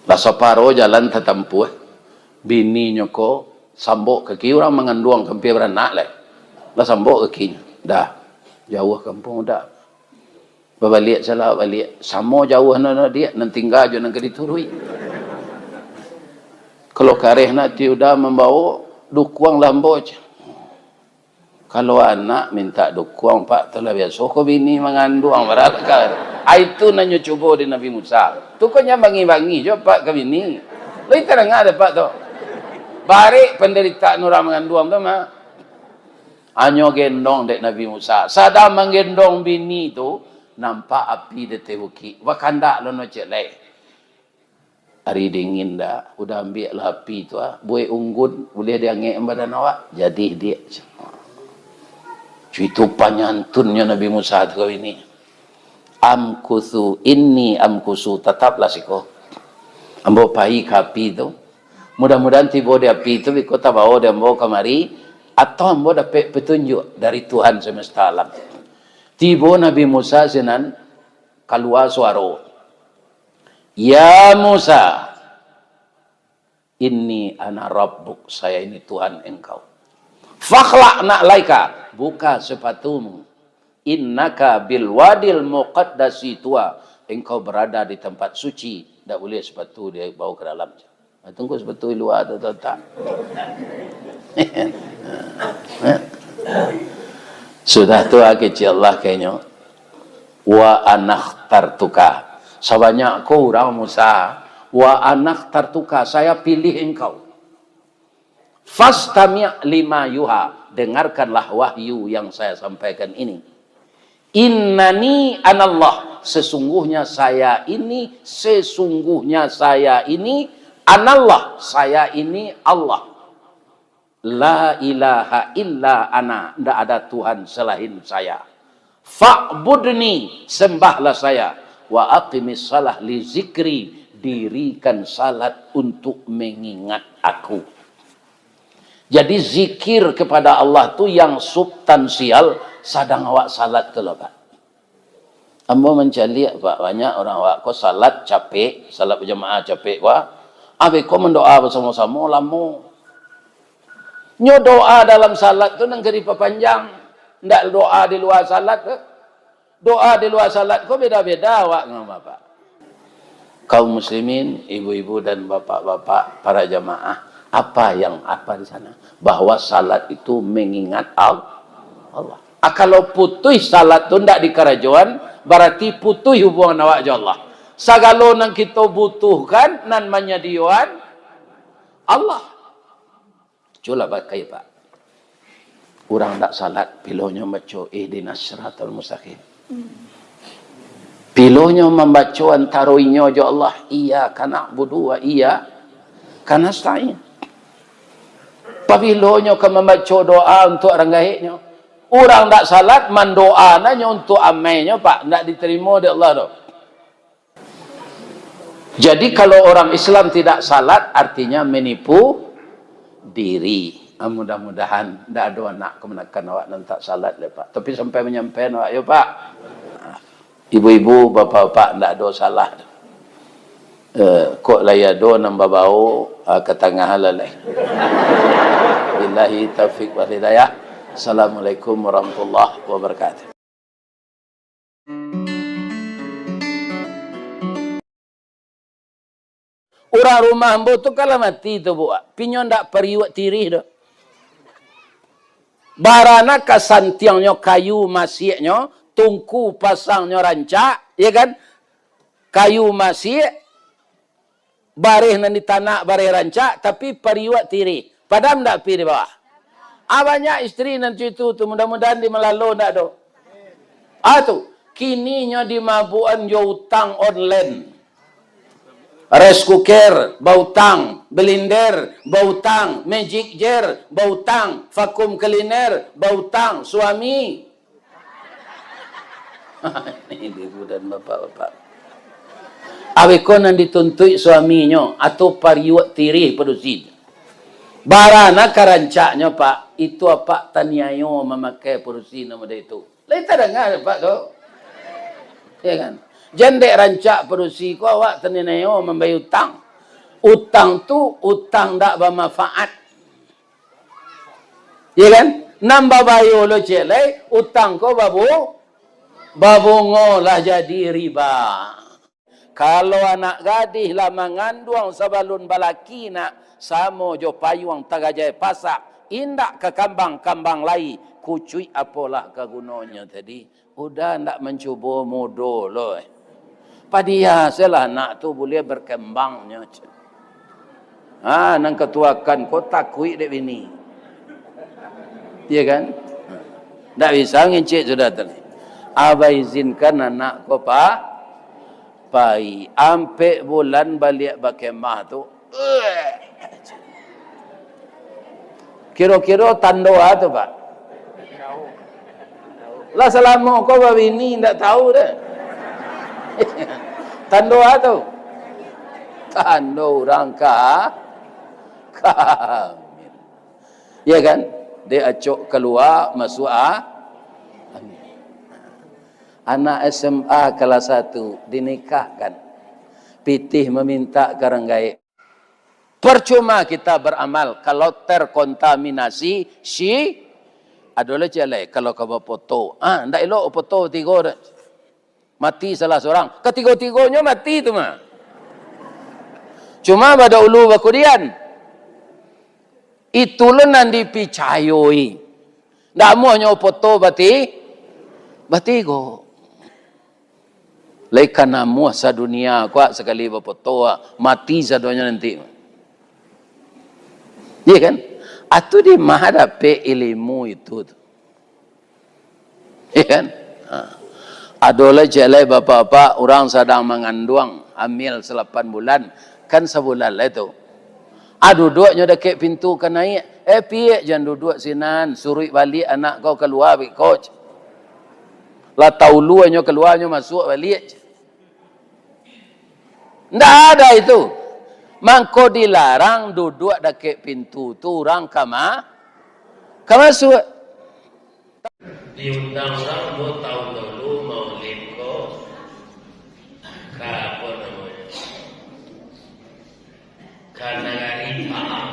Lah soparo jalan tatampuh. Bini nyo ko sambok kaki orang mengandung hampir beranak lah. Lah sambok kakinya. Dah. Jauh kampung dah. Berbalik salah balik. Sama jauh nak dia. Nan tinggal je nak diturui. Kalau kareh nak ti udah membawa dukuang lamboj. Kalau anak minta dukuang pak telah biasa. Ko bini mengandung berakal. Itu nanya cuba di Nabi Musa. Tu kau bangi-bangi je pak ke bini. Lai terang ada pak tu. Barik penderitaan orang mengandung tu mah. Anyo gendong dek Nabi Musa. Sadar menggendong bini tu nampak api de tebuki. Wakanda lo no celek. Hari dingin dah, udah ambil lah api tu buai unggun boleh dia ngek badan awak. Jadi dia. Itu panyantunnya Nabi Musa tu ini. Amkusu amkusu tetaplah siko. Ambo pai kapi tu. Mudah-mudahan tiba di api itu, di kota bawa dan bawa kemari, atau ambo dapat petunjuk dari Tuhan semesta alam. Tiba Nabi Musa senan keluar suara. Ya Musa, inni ana rabbuk, saya ini Tuhan engkau. Fakhla'na laika, buka sepatumu. Innaka bil wadil muqaddasi tua, engkau berada di tempat suci, tidak boleh sepatu dia bawa ke dalam. Tunggu sebetul luar atau tak. Sudah tu kecil Allah kayaknya. Wa anakhtartuka. Sebanyak kau orang Musa. Wa anakhtartuka. Saya pilih engkau. Fastami' lima yuha. Dengarkanlah wahyu yang saya sampaikan ini. Innani anallah. Sesungguhnya saya ini anallah. Saya ini Allah. La ilaha illa ana. Tidak ada Tuhan selain saya. Fa'budni. Sembahlah saya. Wa aqimis salah li zikri. Dirikan salat untuk mengingat aku. Jadi zikir kepada Allah tu yang substansial sadang awak salat tu lah Pak. Ambo mencari Pak, banyak orang awak ko salat capek, salat berjamaah capek Pak. Abe ko mendoa bersama-sama lama. Nyo doa dalam salat tu nang geri panjang. Ndak doa di luar salat ke? Doa di luar salat ko beda-beda awak ngam Pak. Kaum muslimin, ibu-ibu dan bapak-bapak, para jamaah, apa di sana? Bahwa salat itu mengingat Allah. Kalau putus salat tu ndak di kerajuan, berarti putus hubungan awak dengan Allah. Sagalo nang kita butuhkan nan menyediakan Allah. Cula pakai Pak. Orang tak salat, pilonya baca ihdinas siratal mustaqim. Pilonya membaca antaroinya ya Allah, iyyaka na'budu wa iyyaka nasta'in. Pilonya ke membaca doa untuk orang gaibnya. Orang tak salat mendoa nanya untuk amainya Pak, tak diterima oleh Allah tu. Jadi kalau orang Islam tidak salat artinya menipu diri. Mudah-mudahan tidak ada anak kemenakan awak dan tak salat le Pak. Tapi sampai menyampaikan awak ya Pak. Ibu-ibu, bapak-bapak tidak ada salah. Kok layado nambah bau ke tengah halalai. Billahi taufiq wal hidayah. Assalamualaikum warahmatullahi wabarakatuh. Orang rumah ambo tu kalau mati tu buat. Pinyo ndak periwak tirih dah. Barana kasantiangnya kayu masihnya, tungku pasangnya rancak, ya kan? Kayu masih barih nan di tanah barih rancak, tapi periwak tirih. Padam ndak pi di bawah. Banyak isteri nan cucu tu mudah-mudahan di melalo ndak do. Tu kininya di mabuan yo utang online. Rice cooker, bautang, blender, bautang, magic jar, bautang, vacuum cleaner, bautang, suami. Ini ibu dan bapak-bapak. Awekon yang dituntut suaminya atau pariwak tirih perusin. Barana karancaknya Pak, itu apa taniayo memakai perusin nama dia itu. Lain tak dengar Pak tu. Ya kan? Jendek rancak perusi ko awak taniayo membayar utang. Utang tu utang tak bermanfaat. Ya kan? Nambah bayo lo celai, utang ko babungo lah jadi riba. Kalau anak gadis lah mengandung sabalun balaki nak samo jo payung tagajai pasak, indak ke kambang-kambang lai, kucui apalah kegunanya tadi. Udah ndak mencuba modo loh. Padia selah nak tu boleh berkembangnya. Nang ketuakan kau takui dek bini. Ya kan? Tak bisa ngecek sudah tadi. Aba izinkan anak kau pai ampe bulan balik bakemah tu. Kira-kira tandoa tu Pak. Lah selama kau bini tak tahu dah. Tandoa tu. Tando orang kamil. Ya kan? Dia acok keluar masuk anak SMA kelas 1 dinikahkan. Pitih meminta karang gaib. Percuma kita beramal kalau terkontaminasi adalah jelek kalau kau foto. Ndak elok foto tiga dah. Mati salah seorang. Ketiga-tiganya mati tu mah. Cuma pada ulu bakudian. Itulah nan dipicayoi. Ndak mohnya foto batigo. Lekan namuh sa dunia kuat sekali foto mati sadonya nanti. Iya kan? Atu di menghadapi ilmu itu. Iya kan? Adolah jelai bapak-bapak, orang sedang mengandung, hamil 8 bulan, kan sebulan lah itu. Duduknya dekat pintu kan naik. Piye jangan duduk sinan, suruh balik anak kau keluar, coach. Lah tahu luarnya keluarnya masuk balik. Ndak ada itu. Mangko dilarang duduk dekat pintu tu orang masuk. Diundang orang mau tahun dulu mau limko apa namanya karena negara paham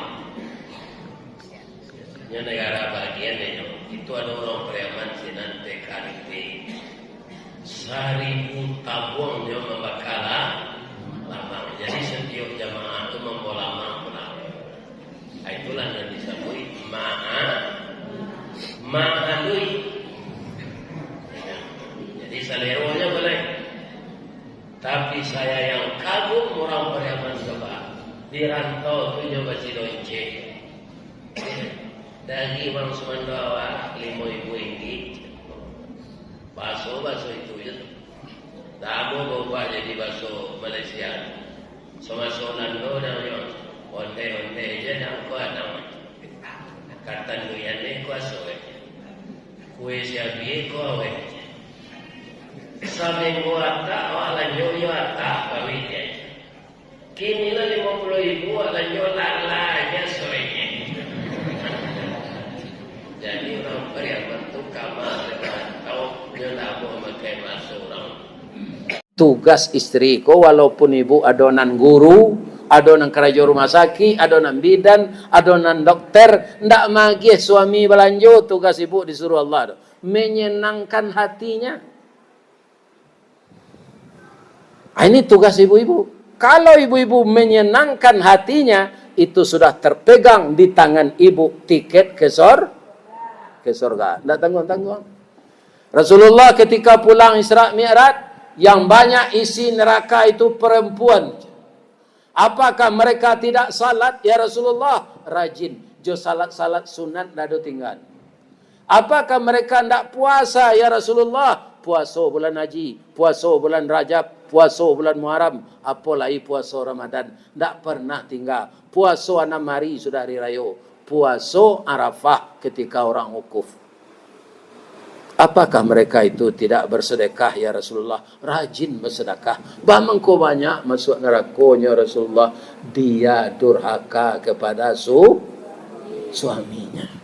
ya negara bagian itu ada orang preman sinan TKP 1000 tabungnya membakala lama jadi setiap jamaah itu membawa lama itulah yang disebut ma'adui. Jadi saleronya boleh. Tapi saya yang kagum orang preman coba. Di rantau tu nyoba si lonceng. Dari bang Sumandawa 5.000 ringgit. Baso itu ya. Damo bawa jadi baso Malaysia. Sama-sama do namanya. Onde je nak kuat nama. Kata duyan ni kuasa kue siabi ko awe sabi ko ata wala nyo ata pamilya kini na 50,000 wala nyo lalanya soalnya jadi orang beriaman tu kamar tahu nyo labo makai masuk orang Tugas istriku walaupun ibu adonan guru, adonan kerja rumah sakit, adonan bidan, adonan dokter, ndak magih suami belanjo, tugas ibu disuruh Allah menyenangkan hatinya. Ini tugas ibu-ibu. Kalau ibu-ibu menyenangkan hatinya, itu sudah terpegang di tangan ibu tiket ke surga. Ndak tanggung-tanggung. Rasulullah ketika pulang Isra Mi'raj, yang banyak isi neraka itu perempuan. Apakah mereka tidak salat? Ya Rasulullah, rajin. Jo salat-salat sunat dado tinggal. Apakah mereka tidak puasa? Ya Rasulullah, puasa bulan haji, puasa bulan Rajab, puasa bulan Muharram, apalagi puasa Ramadan. Tidak pernah tinggal. Puasa 6 hari sudah hari raya. Puasa Arafah ketika orang wukuf. Apakah mereka itu tidak bersedekah ya Rasulullah? Rajin bersedekah. Bamangko banyak masuk nerakanya Rasulullah. Dia durhaka kepada suaminya.